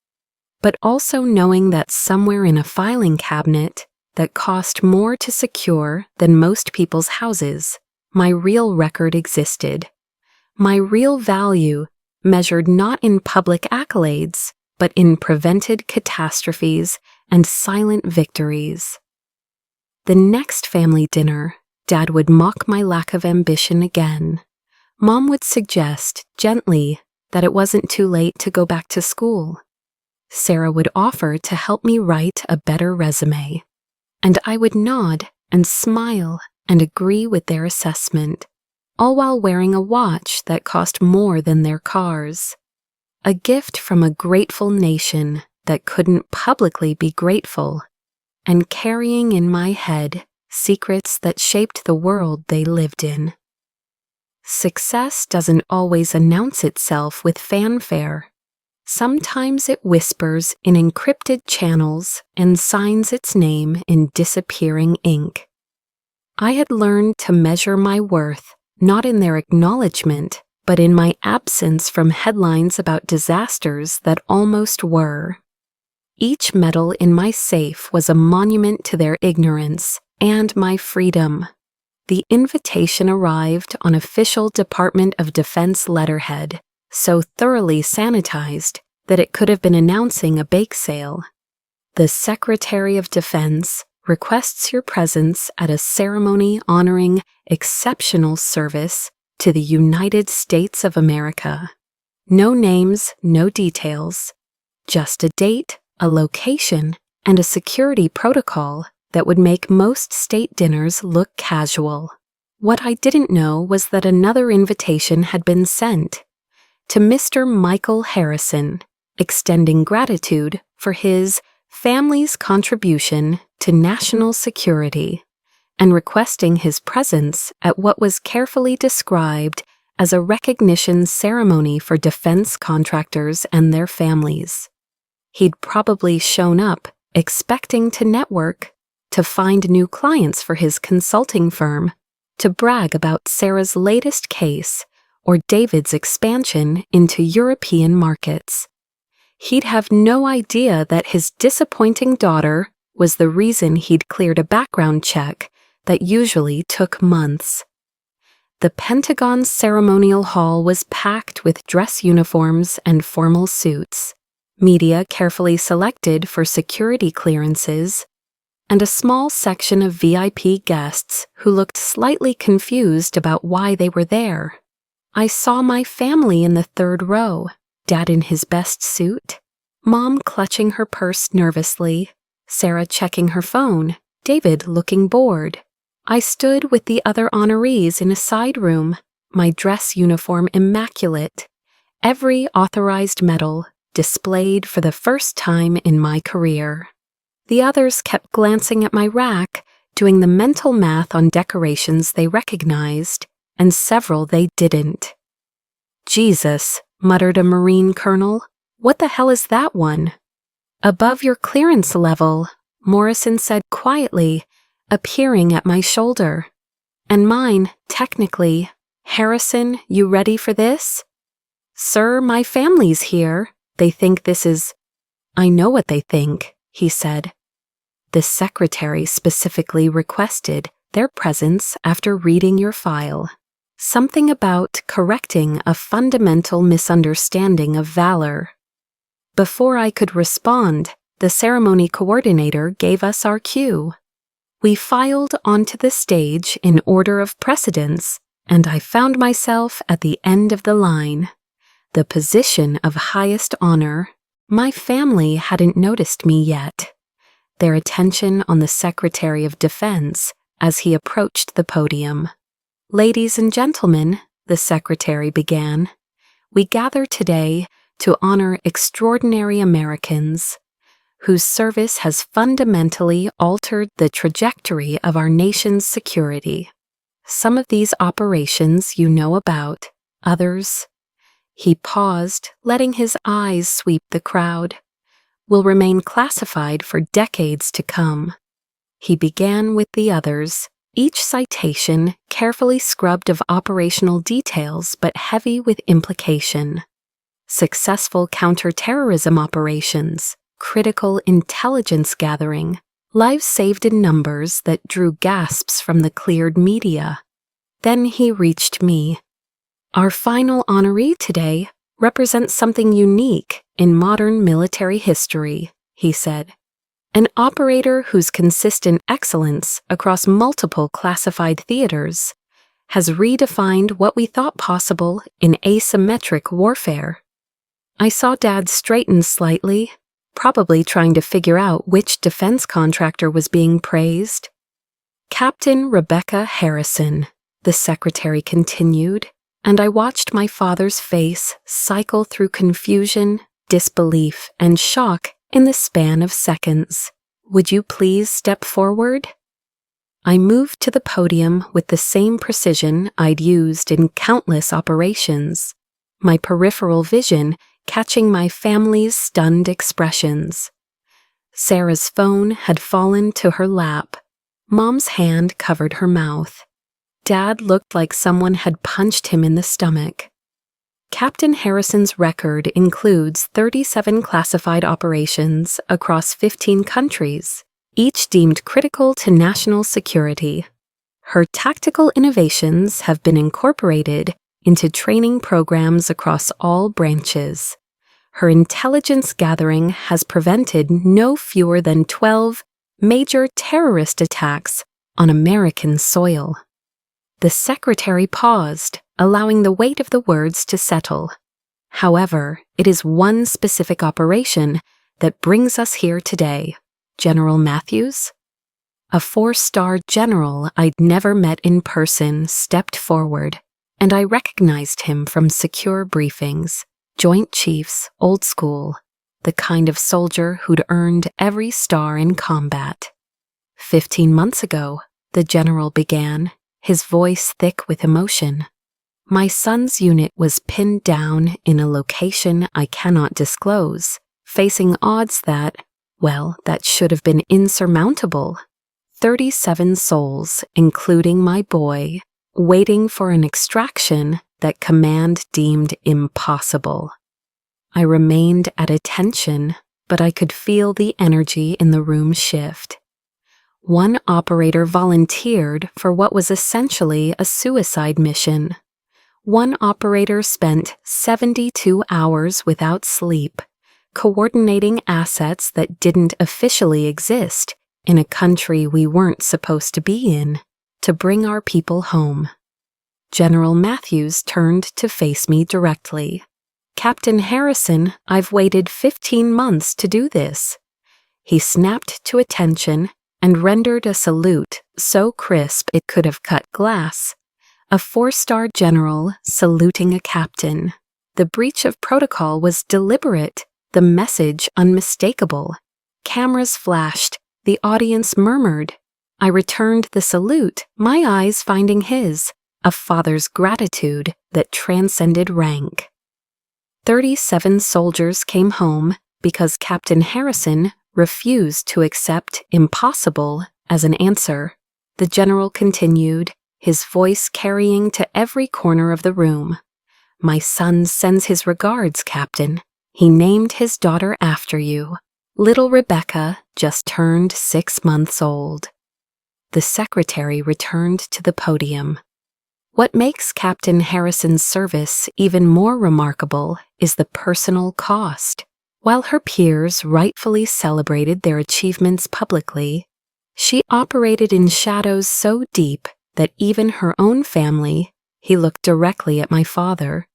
But also knowing that somewhere in a filing cabinet that cost more to secure than most people's houses, my real record existed. My real value, measured not in public accolades, but in prevented catastrophes and silent victories. The next family dinner, Dad would mock my lack of ambition again. Mom would suggest, gently, that it wasn't too late to go back to school. Sarah would offer to help me write a better resume, and I would nod and smile and agree with their assessment, all while wearing a watch that cost more than their cars. A gift from a grateful nation that couldn't publicly be grateful, and carrying in my head secrets that shaped the world they lived in. Success doesn't always announce itself with fanfare. Sometimes it whispers in encrypted channels and signs its name in disappearing ink. I had learned to measure my worth not in their acknowledgement, but in my absence from headlines about disasters that almost were. Each medal in my safe was a monument to their ignorance and my freedom. The invitation arrived on official Department of Defense letterhead, so thoroughly sanitized that it could have been announcing a bake sale. The Secretary of Defense requests your presence at a ceremony honoring exceptional service to the United States of America. No names, no details, just a date, a location, and a security protocol that would make most state dinners look casual. What I didn't know was that another invitation had been sent to Mr. Michael Harrison, extending gratitude for his family's contribution to national security, and requesting his presence at what was carefully described as a recognition ceremony for defense contractors and their families. He'd probably shown up expecting to network, to find new clients for his consulting firm, to brag about Sarah's latest case or David's expansion into European markets. He'd have no idea that his disappointing daughter was the reason he'd cleared a background check that usually took months. The Pentagon's ceremonial hall was packed with dress uniforms and formal suits, media carefully selected for security clearances, and a small section of VIP guests who looked slightly confused about why they were there. I saw my family in the third row, Dad in his best suit, Mom clutching her purse nervously, Sarah checking her phone, David looking bored. I stood with the other honorees in a side room, my dress uniform immaculate, every authorized medal displayed for the first time in my career. The others kept glancing at my rack, doing the mental math on decorations they recognized, and several they didn't. "Jesus," muttered a Marine colonel. "What the hell is that one?" "Above your clearance level," Morrison said quietly, appearing at my shoulder. "And mine, technically. Harrison, you ready for this?" "Sir, my family's here. They think this is—" "I know what they think," he said. "The secretary specifically requested their presence after reading your file. Something about correcting a fundamental misunderstanding of valor." Before I could respond, the ceremony coordinator gave us our cue. We filed onto the stage in order of precedence, and I found myself at the end of the line. The position of highest honor. My family hadn't noticed me yet. Their attention on the Secretary of Defense as he approached the podium. "Ladies and gentlemen," the Secretary began, "we gather today to honor extraordinary Americans whose service has fundamentally altered the trajectory of our nation's security. Some of these operations you know about, others—" He paused, letting his eyes sweep the crowd. Will remain classified for decades to come. He began with the others, each citation carefully scrubbed of operational details but heavy with implication. Successful counterterrorism operations, critical intelligence gathering, lives saved in numbers that drew gasps from the cleared media. Then he reached me. Our final honoree today represents something unique in modern military history, he said. An operator whose consistent excellence across multiple classified theaters has redefined what we thought possible in asymmetric warfare. I saw Dad straighten slightly, probably trying to figure out which defense contractor was being praised. Captain Rebecca Harrison, the secretary continued, and I watched my father's face cycle through confusion, disbelief, and shock in the span of seconds. Would you please step forward? I moved to the podium with the same precision I'd used in countless operations, my peripheral vision catching my family's stunned expressions. Sarah's phone had fallen to her lap. Mom's hand covered her mouth. Dad looked like someone had punched him in the stomach. Captain Harrison's record includes 37 classified operations across 15 countries, each deemed critical to national security. Her tactical innovations have been incorporated into training programs across all branches. Her intelligence gathering has prevented no fewer than 12 major terrorist attacks on American soil. The secretary paused, allowing the weight of the words to settle. However, it is one specific operation that brings us here today. General Matthews? A 4-star general I'd never met in person stepped forward, and I recognized him from secure briefings, Joint Chiefs, old school, the kind of soldier who'd earned every star in combat. 15 months ago, the general began, his voice thick with emotion. My son's unit was pinned down in a location I cannot disclose, facing odds that should have been insurmountable. 37 souls, including my boy, waiting for an extraction that command deemed impossible. I remained at attention, but I could feel the energy in the room shift. One operator volunteered for what was essentially a suicide mission. One operator spent 72 hours without sleep, coordinating assets that didn't officially exist in a country we weren't supposed to be in, to bring our people home. General Matthews turned to face me directly. Captain Harrison, I've waited 15 months to do this. He snapped to attention and rendered a salute so crisp it could have cut glass. A 4-star general saluting a captain. The breach of protocol was deliberate, the message unmistakable. Cameras flashed, the audience murmured. I returned the salute, my eyes finding his, a father's gratitude that transcended rank. 37 soldiers came home because Captain Harrison refused to accept impossible as an answer. The general continued, his voice carrying to every corner of the room. My son sends his regards, Captain. He named his daughter after you. Little Rebecca just turned 6 months old. The secretary returned to the podium. What makes Captain Harrison's service even more remarkable is the personal cost. While her peers rightfully celebrated their achievements publicly, she operated in shadows so deep that even her own family, he looked directly at my father,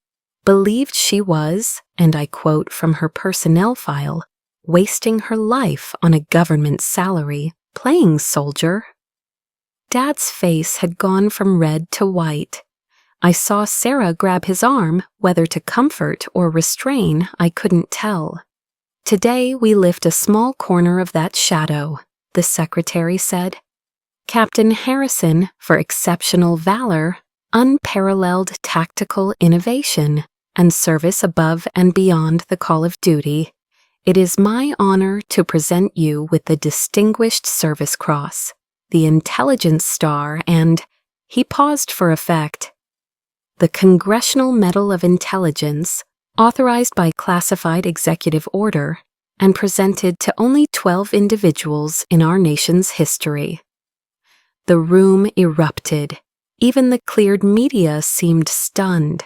believed she was, and I quote from her personnel file, wasting her life on a government salary, playing soldier. Dad's face had gone from red to white. I saw Sarah grab his arm, whether to comfort or restrain, I couldn't tell. Today we lift a small corner of that shadow, the secretary said. Captain Harrison for exceptional valor, unparalleled tactical innovation, and service above and beyond the call of duty, it is my honor to present you with the Distinguished Service Cross, the Intelligence Star, and," he paused for effect, "the Congressional Medal of Intelligence, authorized by classified executive order and presented to only 12 individuals in our nation's history." The room erupted. Even the cleared media seemed stunned.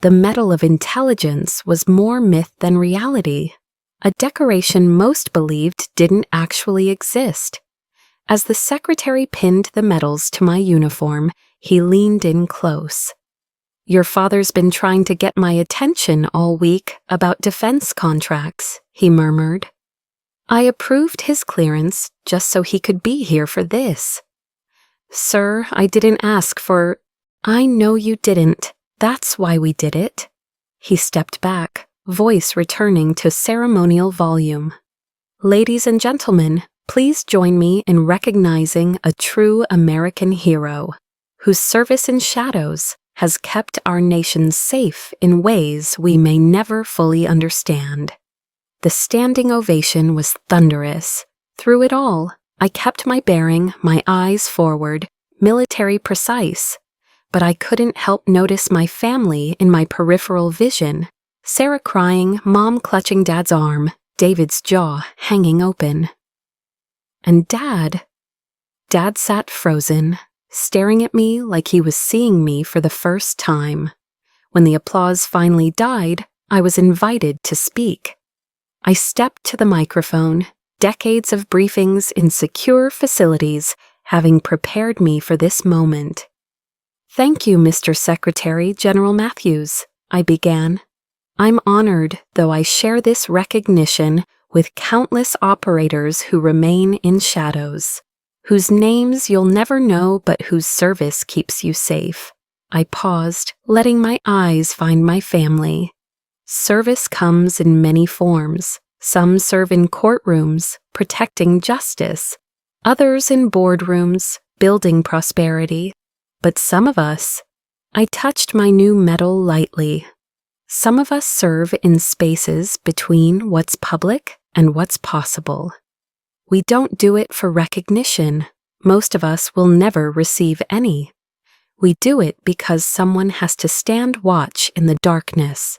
The Medal of Intelligence was more myth than reality, a decoration most believed didn't actually exist. As the secretary pinned the medals to my uniform, he leaned in close. "Your father's been trying to get my attention all week about defense contracts," he murmured. I approved his clearance just so he could be here for this. "Sir, I didn't ask for—" "I know you didn't. That's why we did it." He stepped back, voice returning to ceremonial volume. "Ladies and gentlemen, please join me in recognizing a true American hero, whose service in shadows has kept our nation safe in ways we may never fully understand." The standing ovation was thunderous. Through it all, I kept my bearing, my eyes forward, military precise, but I couldn't help notice my family in my peripheral vision. Sarah crying, Mom clutching Dad's arm, David's jaw hanging open. And Dad sat frozen, staring at me like he was seeing me for the first time. When the applause finally died, I was invited to speak. I stepped to the microphone, decades of briefings in secure facilities having prepared me for this moment. "Thank you, Mr. Secretary General Matthews," I began. "I'm honored, though I share this recognition with countless operators who remain in shadows, whose names you'll never know but whose service keeps you safe." I paused, letting my eyes find my family. Service comes in many forms. Some serve in courtrooms, protecting justice. Others in boardrooms, building prosperity. But some of us— I touched my new medal lightly. Some of us serve in spaces between what's public and what's possible. We don't do it for recognition. Most of us will never receive any. We do it because someone has to stand watch in the darkness.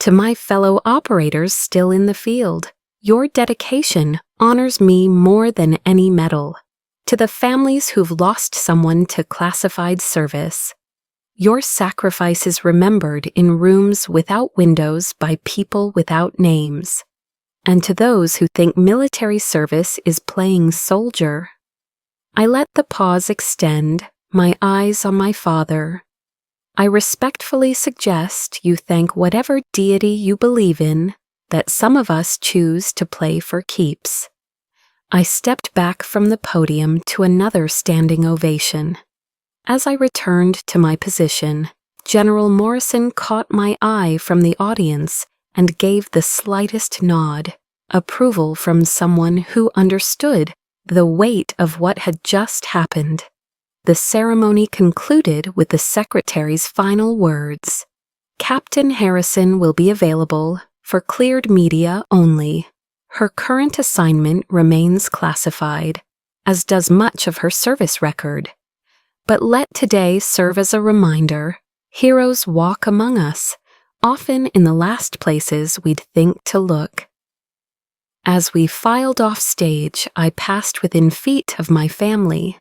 To my fellow operators still in the field, your dedication honors me more than any medal. To the families who've lost someone to classified service, your sacrifice is remembered in rooms without windows by people without names. And to those who think military service is playing soldier, I let the pause extend, my eyes on my father. I respectfully suggest you thank whatever deity you believe in that some of us choose to play for keeps. I stepped back from the podium to another standing ovation. As I returned to my position, General Morrison caught my eye from the audience and gave the slightest nod, approval from someone who understood the weight of what had just happened. The ceremony concluded with the Secretary's final words. "Captain Harrison will be available for cleared media only. Her current assignment remains classified, as does much of her service record. But let today serve as a reminder. Heroes walk among us, often in the last places we'd think to look." As we filed off stage, I passed within feet of my family.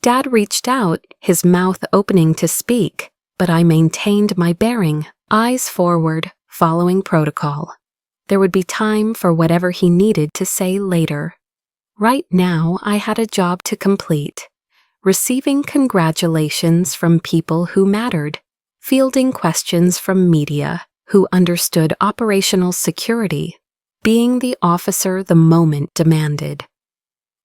Dad reached out, his mouth opening to speak, but I maintained my bearing, eyes forward, following protocol. There would be time for whatever he needed to say later. Right now, I had a job to complete. Receiving congratulations from people who mattered, fielding questions from media who understood operational security, being the officer the moment demanded.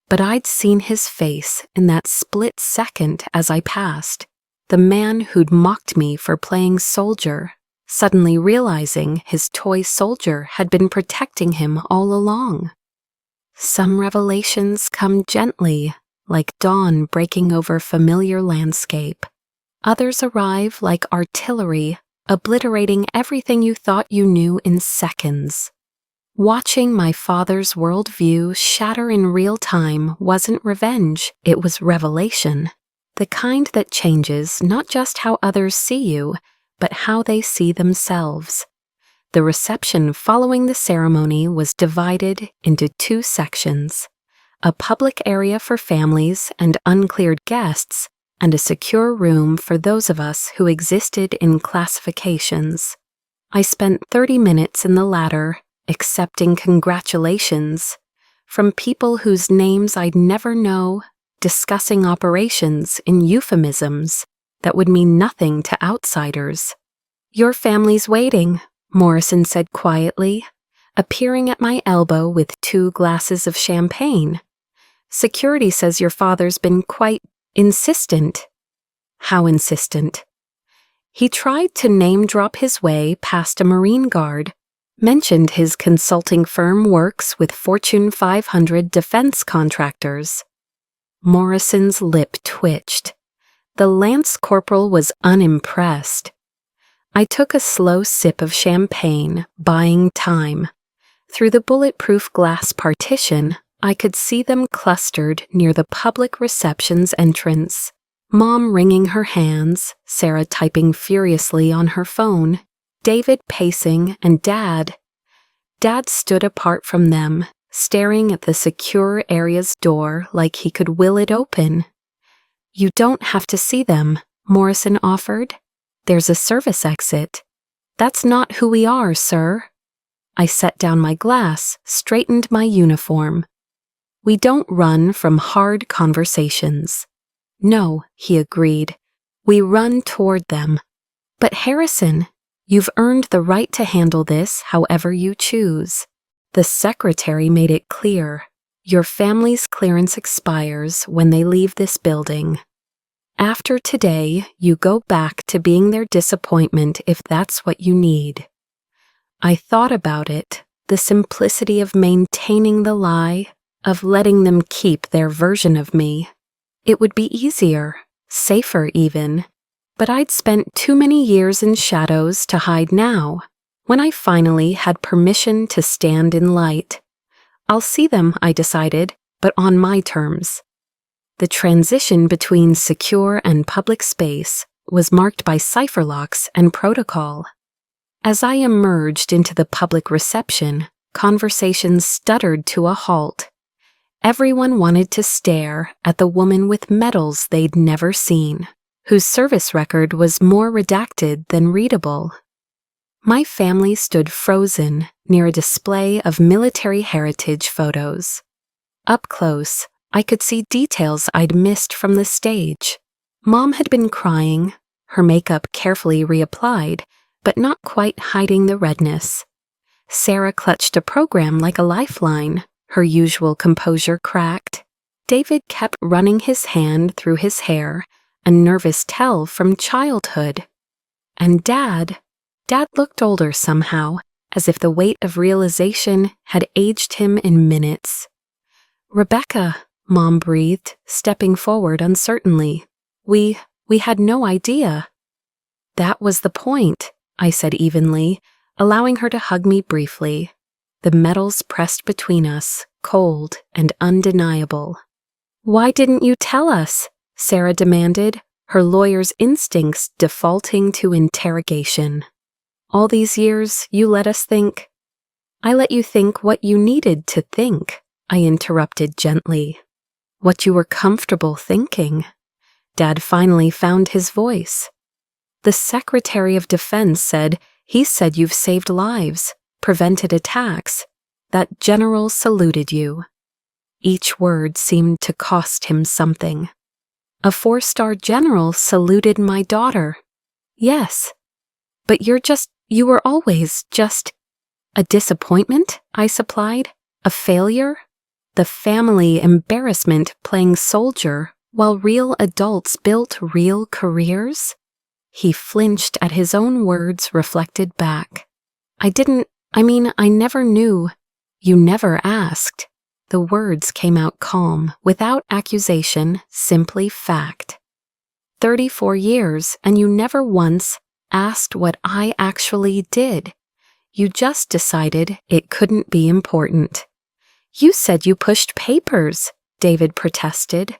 But I'd seen his face in that split second as I passed, the man who'd mocked me for playing soldier, suddenly realizing his toy soldier had been protecting him all along. Some revelations come gently, like dawn breaking over familiar landscape. Others arrive like artillery, obliterating everything you thought you knew in seconds. Watching my father's worldview shatter in real time wasn't revenge, it was revelation. The kind that changes not just how others see you, but how they see themselves. The reception following the ceremony was divided into 2 sections: a public area for families and uncleared guests, and a secure room for those of us who existed in classifications. I spent 30 minutes in the latter, accepting congratulations from people whose names I'd never know, discussing operations in euphemisms that would mean nothing to outsiders. "Your family's waiting," Morrison said quietly, appearing at my elbow with 2 glasses of champagne. "Security says your father's been quite insistent." "How insistent?" He tried to name-drop his way past a Marine Guard, mentioned his consulting firm works with Fortune 500 defense contractors. Morrison's lip twitched. The Lance Corporal was unimpressed. I took a slow sip of champagne, buying time. Through the bulletproof glass partition, I could see them clustered near the public reception's entrance. Mom wringing her hands, Sarah typing furiously on her phone, David pacing, and Dad. Dad stood apart from them, staring at the secure area's door like he could will it open. "You don't have to see them," Morrison offered. "There's a service exit." "That's not who we are, sir." I set down my glass, straightened my uniform. "We don't run from hard conversations." "No," he agreed. "We run toward them." "But Harrison, you've earned the right to handle this however you choose." The secretary made it clear. "Your family's clearance expires when they leave this building. After today, you go back to being their disappointment if that's what you need." I thought about it, the simplicity of maintaining the lie, of letting them keep their version of me. It would be easier, safer even, but I'd spent too many years in shadows to hide now. When I finally had permission to stand in light, I'll see them, I decided, but on my terms. The transition between secure and public space was marked by cipher locks and protocol. As I emerged into the public reception, conversations stuttered to a halt. Everyone wanted to stare at the woman with medals they'd never seen, whose service record was more redacted than readable. My family stood frozen near a display of military heritage photos. Up close, I could see details I'd missed from the stage. Mom had been crying, her makeup carefully reapplied, but not quite hiding the redness. Sarah clutched a program like a lifeline, her usual composure cracked. David kept running his hand through his hair, a nervous tell from childhood. And Dad looked older somehow, as if the weight of realization had aged him in minutes. "Rebecca," Mom breathed, stepping forward uncertainly. We had no idea." "That was the point," I said evenly, allowing her to hug me briefly. The medals pressed between us, cold and undeniable. "Why didn't you tell us?" Sarah demanded, her lawyer's instincts defaulting to interrogation. "All these years, you let us think." "I let you think what you needed to think," I interrupted gently. "What you were comfortable thinking." Dad finally found his voice. "The Secretary of Defense said he said you've saved lives, prevented attacks. That general saluted you." Each word seemed to cost him something. "A 4-star general saluted my daughter." "Yes. But you were always just—" "A disappointment," I supplied. "A failure. The family embarrassment playing soldier while real adults built real careers." He flinched at his own words reflected back. I never knew. You never asked." The words came out calm, without accusation, simply fact. 34 years, and you never once asked what I actually did. You just decided it couldn't be important. You said you pushed papers, David protested.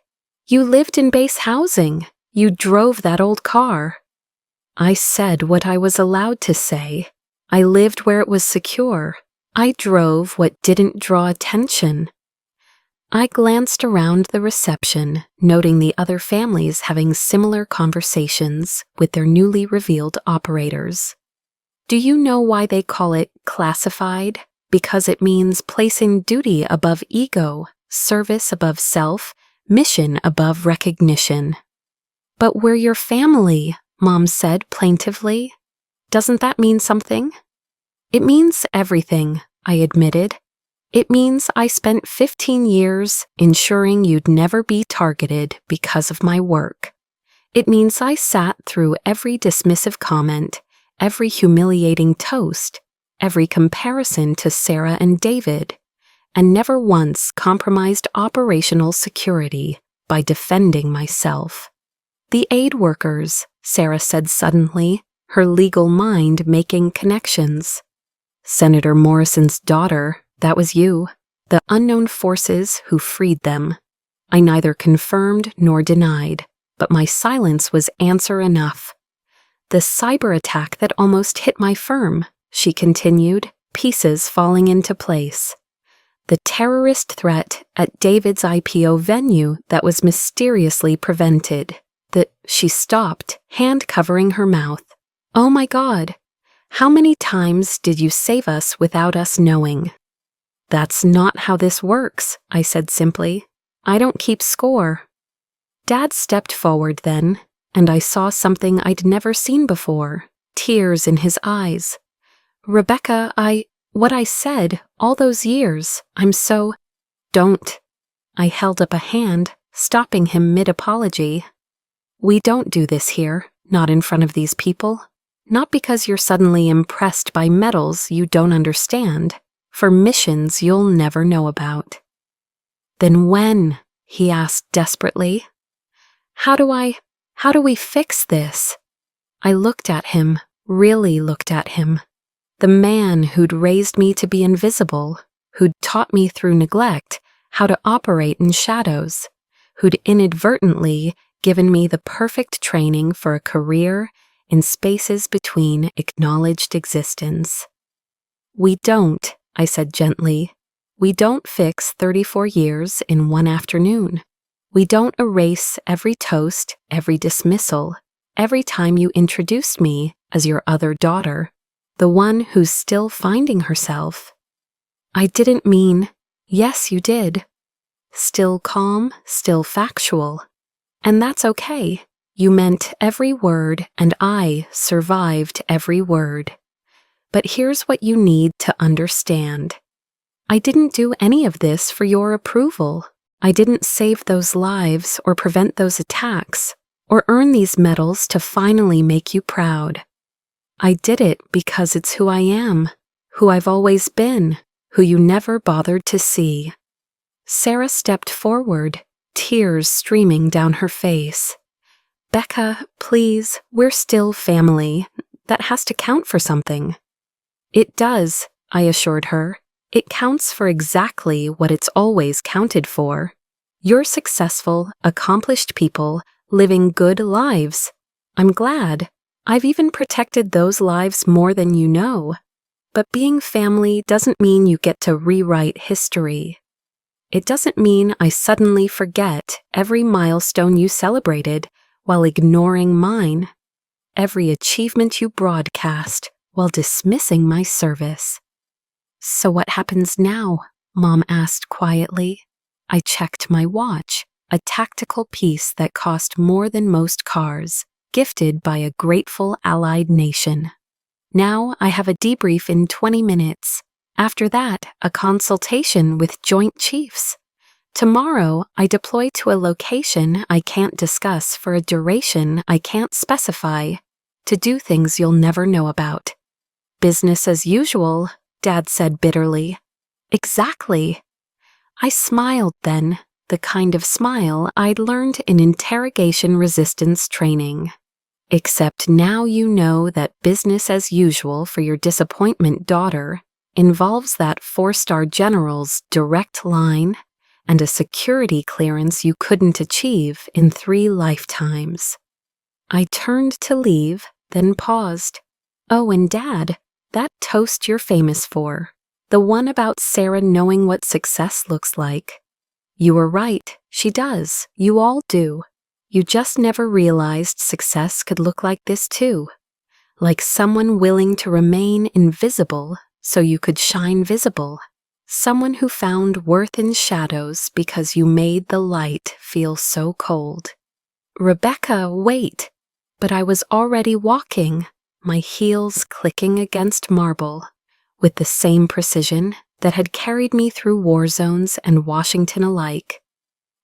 You lived in base housing. You drove that old car. I said what I was allowed to say. I lived where it was secure. I drove what didn't draw attention. I glanced around the reception, noting the other families having similar conversations with their newly revealed operators. Do you know why they call it classified? Because it means placing duty above ego, service above self, mission above recognition. But we're your family, Mom said plaintively. Doesn't that mean something? It means everything, I admitted. It means I spent 15 years ensuring you'd never be targeted because of my work. It means I sat through every dismissive comment, every humiliating toast, every comparison to Sarah and David, and never once compromised operational security by defending myself. The aid workers, Sarah said suddenly, her legal mind making connections. Senator Morrison's daughter, that was you, the unknown forces who freed them. I neither confirmed nor denied, but my silence was answer enough. The cyber attack that almost hit my firm, she continued, pieces falling into place. The terrorist threat at David's IPO venue that was mysteriously prevented. She stopped, hand covering her mouth. Oh my God, how many times did you save us without us knowing? That's not how this works, I said simply. I don't keep score. Dad stepped forward then, and I saw something I'd never seen before, tears in his eyes. Rebecca, what I said all those years, I'm so... Don't. I held up a hand, stopping him mid-apology. We don't do this here, not in front of these people. Not because you're suddenly impressed by medals you don't understand, for missions you'll never know about. Then when? He asked desperately. How do we fix this? I looked at him, really looked at him. The man who'd raised me to be invisible, who'd taught me through neglect how to operate in shadows, who'd inadvertently given me the perfect training for a career in spaces between acknowledged existence. We don't, I said gently. We don't fix 34 years in one afternoon. We don't erase every toast, every dismissal, every time you introduced me as your other daughter, the one who's still finding herself. I didn't mean, yes, you did. Still calm, still factual. And that's okay. You meant every word, and I survived every word. But here's what you need to understand. I didn't do any of this for your approval. I didn't save those lives or prevent those attacks or earn these medals to finally make you proud. I did it because it's who I am, who I've always been, who you never bothered to see. Sarah stepped forward, tears streaming down her face. Becca, please, we're still family. That has to count for something. It does, I assured her. It counts for exactly what it's always counted for. You're successful, accomplished people living good lives. I'm glad. I've even protected those lives more than you know. But being family doesn't mean you get to rewrite history. It doesn't mean I suddenly forget every milestone you celebrated while ignoring mine, every achievement you broadcast while dismissing my service. So what happens now? Mom asked quietly. I checked my watch, a tactical piece that cost more than most cars, gifted by a grateful allied nation. Now I have a debrief in 20 minutes. After that, a consultation with Joint Chiefs. Tomorrow, I deploy to a location I can't discuss for a duration I can't specify, to do things you'll never know about. Business as usual, Dad said bitterly. Exactly. I smiled then, the kind of smile I'd learned in interrogation resistance training. Except now you know that business as usual for your disappointment daughter involves that 4-star general's direct line and a security clearance you couldn't achieve in 3 lifetimes. I turned to leave, then paused. Oh, and Dad, that toast you're famous for, the one about Sarah knowing what success looks like. You were right, she does, you all do. You just never realized success could look like this too. Like someone willing to remain invisible so you could shine visible. Someone who found worth in shadows because you made the light feel so cold. Rebecca, wait! But I was already walking, my heels clicking against marble, with the same precision that had carried me through war zones and Washington alike.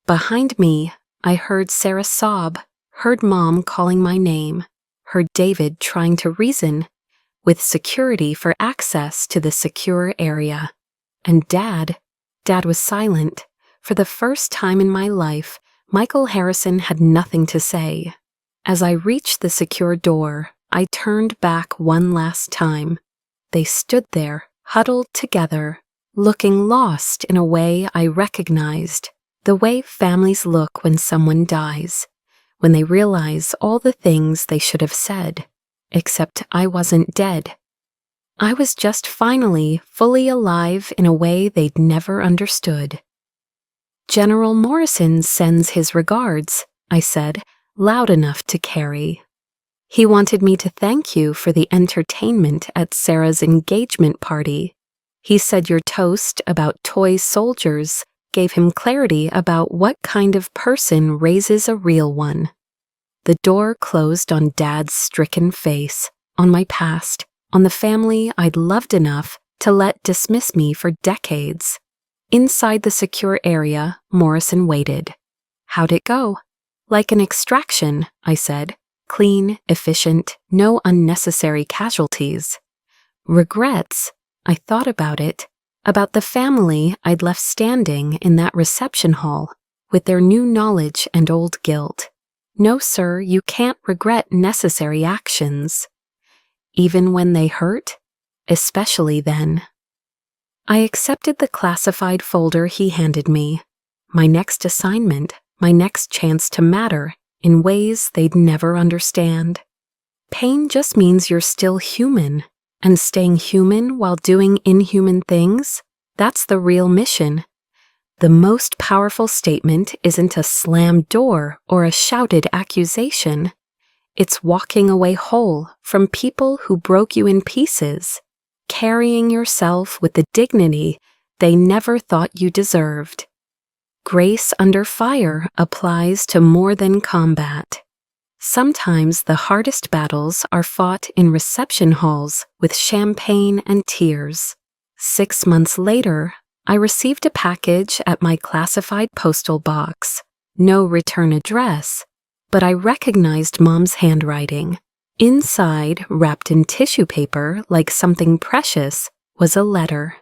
Behind me, I heard Sarah sob, heard Mom calling my name, heard David trying to reason, with security for access to the secure area. And Dad was silent. For the first time in my life, Michael Harrison had nothing to say. As I reached the secure door, I turned back one last time. They stood there, huddled together, looking lost in a way I recognized, the way families look when someone dies, when they realize all the things they should have said, except I wasn't dead. I was just finally fully alive in a way they'd never understood. General Morrison sends his regards, I said, loud enough to carry. He wanted me to thank you for the entertainment at Sarah's engagement party. He said your toast about toy soldiers gave him clarity about what kind of person raises a real one. The door closed on Dad's stricken face, on my past, on the family I'd loved enough to let dismiss me for decades. Inside the secure area, Morrison waited. How'd it go? Like an extraction, I said. Clean, efficient, no unnecessary casualties. Regrets? I thought about it, about the family I'd left standing in that reception hall, with their new knowledge and old guilt. No, sir, you can't regret necessary actions. Even when they hurt? Especially then. I accepted the classified folder he handed me. My next assignment, my next chance to matter in ways they'd never understand. Pain just means you're still human, and staying human while doing inhuman things, that's the real mission. The most powerful statement isn't a slammed door or a shouted accusation. It's walking away whole from people who broke you in pieces, carrying yourself with the dignity they never thought you deserved. Grace under fire applies to more than combat. Sometimes the hardest battles are fought in reception halls with champagne and tears. 6 months later, I received a package at my classified postal box. No return address, but I recognized Mom's handwriting. Inside, wrapped in tissue paper like something precious, was a letter.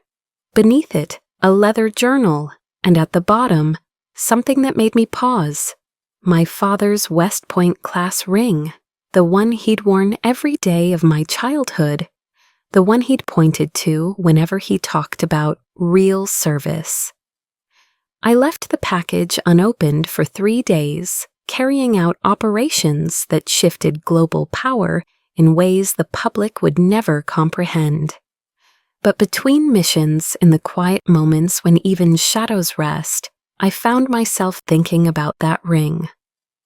Beneath it, a leather journal, and at the bottom, something that made me pause. My father's West Point class ring, the one he'd worn every day of my childhood, the one he'd pointed to whenever he talked about real service. I left the package unopened for 3 days, carrying out operations that shifted global power in ways the public would never comprehend. But between missions, in the quiet moments when even shadows rest, I found myself thinking about that ring.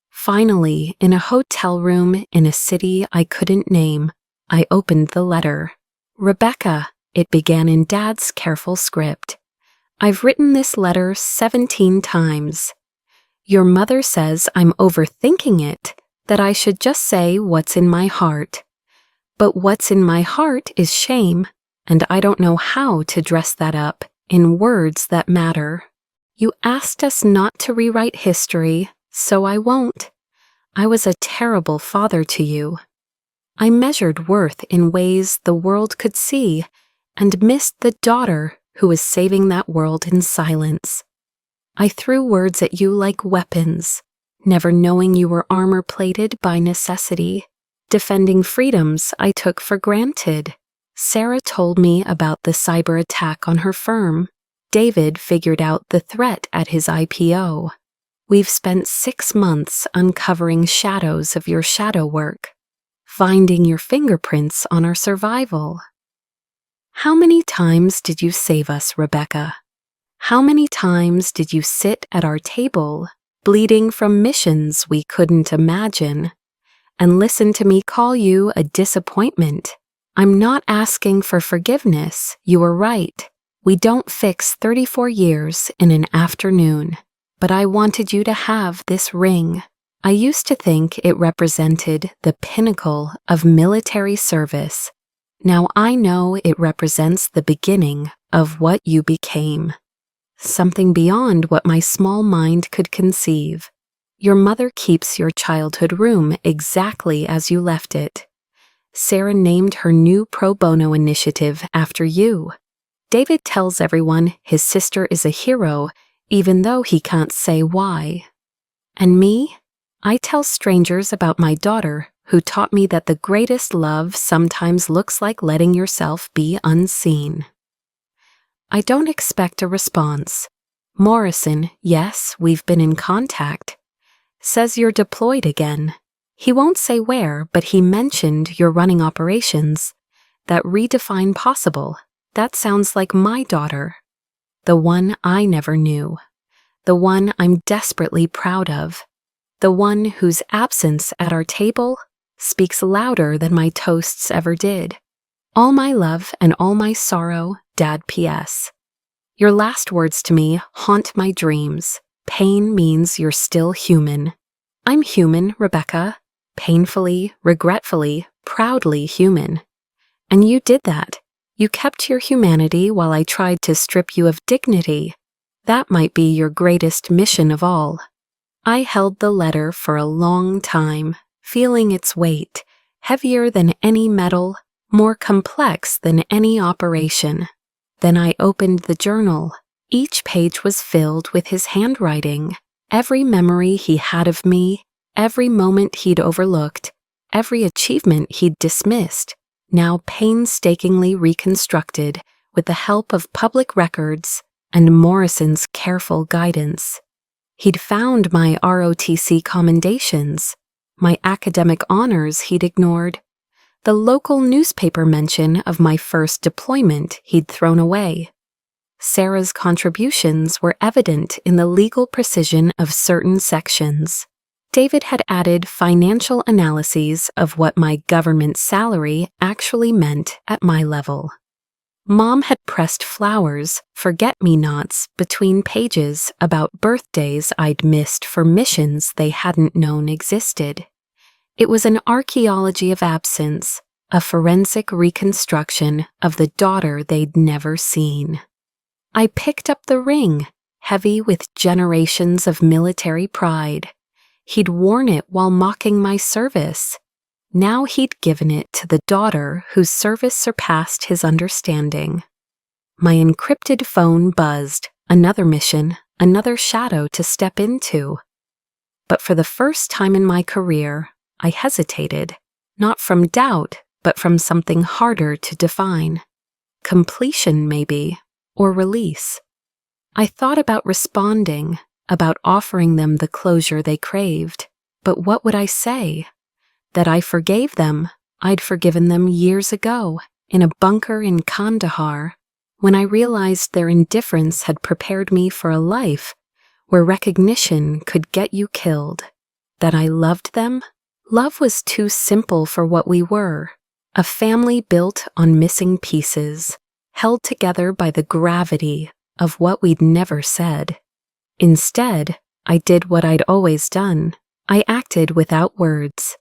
Finally, in a hotel room in a city I couldn't name, I opened the letter. Rebecca, it began in Dad's careful script. I've written this letter 17 times. Your mother says I'm overthinking it, that I should just say what's in my heart. But what's in my heart is shame, and I don't know how to dress that up in words that matter. You asked us not to rewrite history, so I won't. I was a terrible father to you. I measured worth in ways the world could see, and missed the daughter who was saving that world in silence. I threw words at you like weapons, never knowing you were armor-plated by necessity. defending freedoms I took for granted. Sarah told me about the cyber attack on her firm. David figured out the threat at his IPO. We've spent 6 months uncovering shadows of your shadow work, finding your fingerprints on our survival. How many times did you save us, Rebecca? How many times did you sit at our table, bleeding from missions we couldn't imagine, and listen to me call you a disappointment? I'm not asking for forgiveness, you were right. We don't fix 34 years in an afternoon, but I wanted you to have this ring. I used to think it represented the pinnacle of military service. Now I know it represents the beginning of what you became. Something beyond what my small mind could conceive. Your mother keeps your childhood room exactly as you left it. Sarah named her new pro bono initiative after you. David tells everyone his sister is a hero, even though he can't say why. And me? I tell strangers about my daughter, who taught me that the greatest love sometimes looks like letting yourself be unseen. I don't expect a response. Morrison, yes, we've been in contact, says you're deployed again. He won't say where, but he mentioned you're running operations that redefine possible. That sounds like my daughter. The one I never knew. The one I'm desperately proud of. The one whose absence at our table speaks louder than my toasts ever did. All my love and all my sorrow, Dad P.S. Your last words to me haunt my dreams. Pain means you're still human. I'm human, Rebecca. Painfully, regretfully, proudly human. And you did that. You kept your humanity while I tried to strip you of dignity. That might be your greatest mission of all. I held the letter for a long time, feeling its weight, heavier than any metal, more complex than any operation. Then I opened the journal. Each page was filled with his handwriting. Every memory he had of me, every moment he'd overlooked, every achievement he'd dismissed, now painstakingly reconstructed with the help of public records and Morrison's careful guidance. He'd found my ROTC commendations, my academic honors he'd ignored, the local newspaper mention of my first deployment he'd thrown away. Sarah's contributions were evident in the legal precision of certain sections. David had added financial analyses of what my government salary actually meant at my level. Mom had pressed flowers, forget-me-nots, between pages about birthdays I'd missed for missions they hadn't known existed. It was an archaeology of absence, a forensic reconstruction of the daughter they'd never seen. I picked up the ring, heavy with generations of military pride. He'd worn it while mocking my service. Now he'd given it to the daughter whose service surpassed his understanding. My encrypted phone buzzed, another mission, another shadow to step into. But for the first time in my career, I hesitated, not from doubt, but from something harder to define. Completion, maybe, or release. I thought about responding, about offering them the closure they craved, but what would I say? That I forgave them, I'd forgiven them years ago, in a bunker in Kandahar, when I realized their indifference had prepared me for a life where recognition could get you killed. That I loved them? Love was too simple for what we were, a family built on missing pieces, held together by the gravity of what we'd never said. Instead, I did what I'd always done. I acted without words.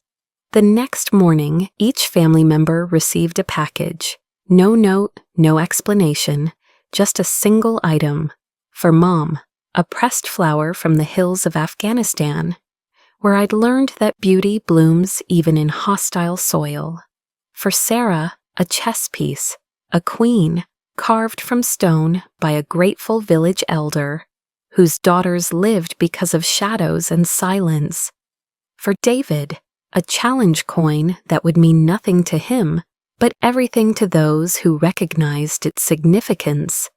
The next morning, each family member received a package. No note, no explanation, just a single item. For Mom, a pressed flower from the hills of Afghanistan, where I'd learned that beauty blooms even in hostile soil. For Sarah, a chess piece, a queen, carved from stone by a grateful village elder, whose daughters lived because of shadows and silence. For David, a challenge coin that would mean nothing to him, but everything to those who recognized its significance,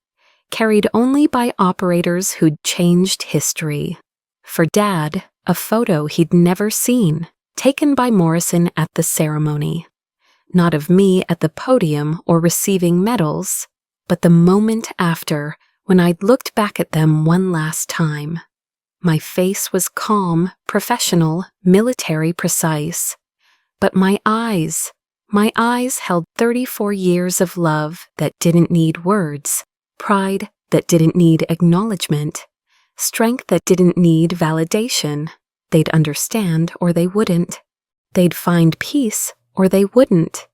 carried only by operators who'd changed history. For Dad, a photo he'd never seen, taken by Morrison at the ceremony. Not of me at the podium or receiving medals, but the moment after, when I'd looked back at them one last time. My face was calm, professional, military precise. But my eyes held 34 years of love that didn't need words, pride that didn't need acknowledgement, strength that didn't need validation. They'd understand or they wouldn't. They'd find peace or they wouldn't.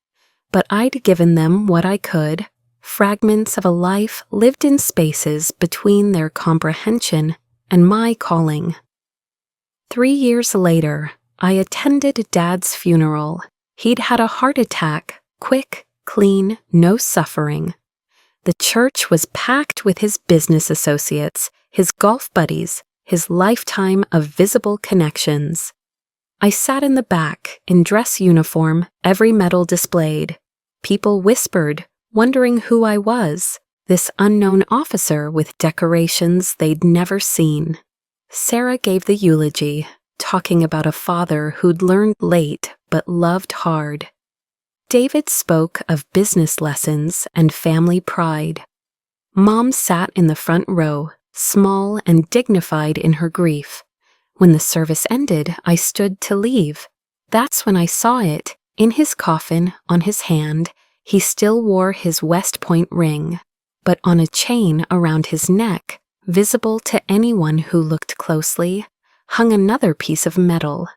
But I'd given them what I could, fragments of a life lived in spaces between their comprehension and my calling. 3 years later, I attended Dad's funeral. He'd had a heart attack, quick, clean, no suffering. The church was packed with his business associates, his golf buddies, his lifetime of visible connections. I sat in the back, in dress uniform, every medal displayed. People whispered, wondering who I was, this unknown officer with decorations they'd never seen. Sarah gave the eulogy, talking about a father who'd learned late but loved hard. David spoke of business lessons and family pride. Mom sat in the front row, small and dignified in her grief. When the service ended, I stood to leave. That's when I saw it. In his coffin, on his hand, he still wore his West Point ring, but on a chain around his neck, visible to anyone who looked closely, hung another piece of metal.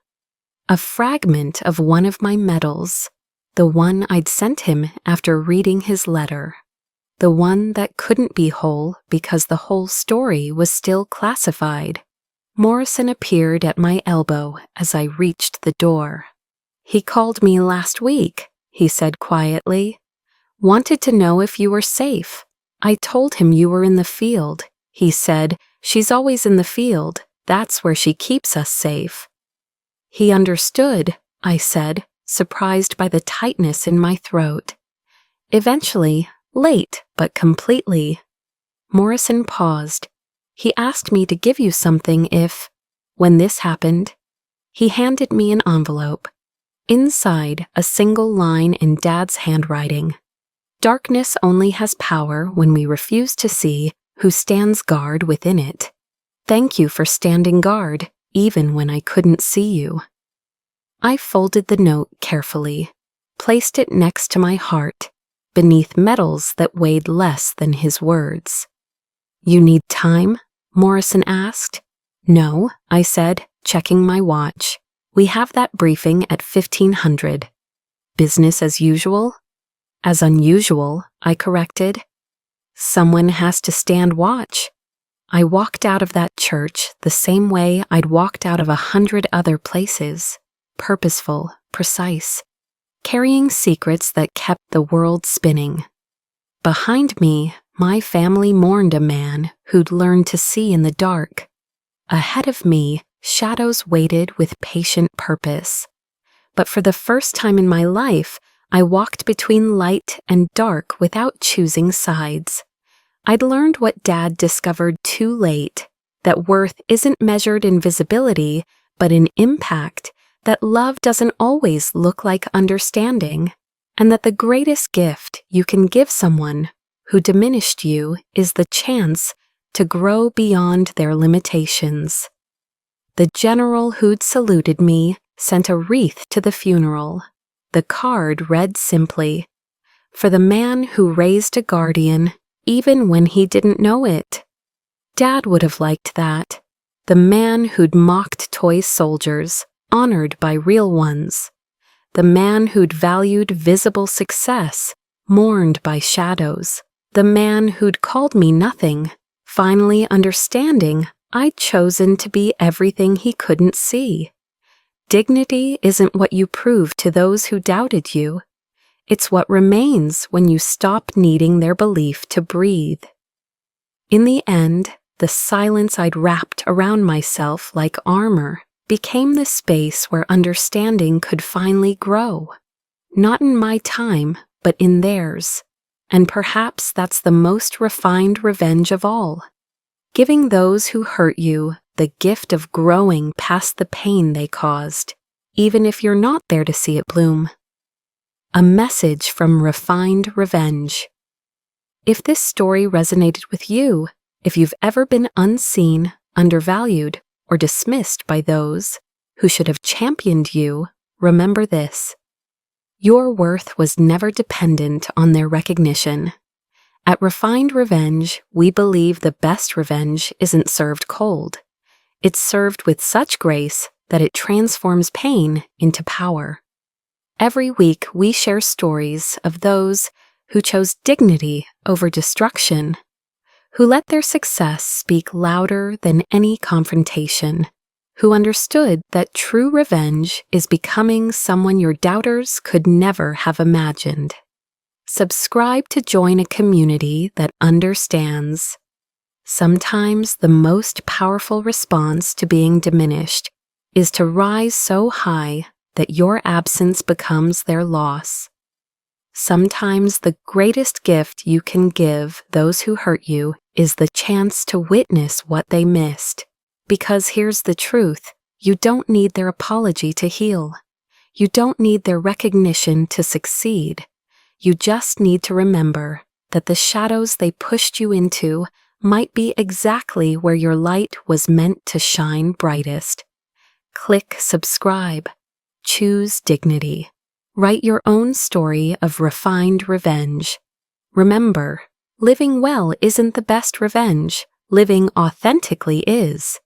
A fragment of one of my medals, the one I'd sent him after reading his letter. The one that couldn't be whole because the whole story was still classified. Morrison appeared at my elbow as I reached the door. "He called me last week," he said quietly. "Wanted to know if you were safe. I told him you were in the field." He said, "She's always in the field. That's where she keeps us safe." He understood, I said, surprised by the tightness in my throat. Eventually, late but completely. Morrison paused. He asked me to give you something when this happened. He handed me an envelope. Inside, a single line in Dad's handwriting. "Darkness only has power when we refuse to see who stands guard within it. Thank you for standing guard, even when I couldn't see you." I folded the note carefully, placed it next to my heart, beneath medals that weighed less than his words. "You need time?" Morrison asked. "No," I said, checking my watch. "We have that briefing at 1500. "Business as usual?" "As unusual," I corrected. "Someone has to stand watch." I walked out of that church the same way I'd walked out of 100 other places, purposeful, precise, carrying secrets that kept the world spinning. Behind me, my family mourned a man who'd learned to see in the dark. Ahead of me, shadows waited with patient purpose. But for the first time in my life, I walked between light and dark without choosing sides. I'd learned what Dad discovered too late, that worth isn't measured in visibility, but in impact, that love doesn't always look like understanding, and that the greatest gift you can give someone who diminished you is the chance to grow beyond their limitations. The general who'd saluted me sent a wreath to the funeral. The card read simply, "For the man who raised a guardian, even when he didn't know it." Dad would have liked that. The man who'd mocked toy soldiers, honored by real ones. The man who'd valued visible success, mourned by shadows. The man who'd called me nothing, finally understanding I'd chosen to be everything he couldn't see. Dignity isn't what you prove to those who doubted you. It's what remains when you stop needing their belief to breathe. In the end, the silence I'd wrapped around myself like armor became the space where understanding could finally grow. Not in my time, but in theirs. And perhaps that's the most refined revenge of all. Giving those who hurt you the gift of growing past the pain they caused, even if you're not there to see it bloom. A message from refined revenge. If this story resonated with you, if you've ever been unseen, undervalued, or dismissed by those who should have championed you, remember this. Your worth was never dependent on their recognition. At Refined Revenge, we believe the best revenge isn't served cold. It's served with such grace that it transforms pain into power. Every week, we share stories of those who chose dignity over destruction, who let their success speak louder than any confrontation, who understood that true revenge is becoming someone your doubters could never have imagined. Subscribe to join a community that understands. Sometimes the most powerful response to being diminished is to rise so high that your absence becomes their loss. Sometimes the greatest gift you can give those who hurt you is the chance to witness what they missed. Because here's the truth, you don't need their apology to heal. You don't need their recognition to succeed. You just need to remember that the shadows they pushed you into might be exactly where your light was meant to shine brightest. Click subscribe. Choose dignity. Write your own story of refined revenge. Remember, living well isn't the best revenge. Living authentically is.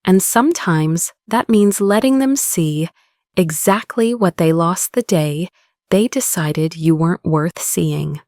And sometimes that means letting them see exactly what they lost the day they decided you weren't worth seeing.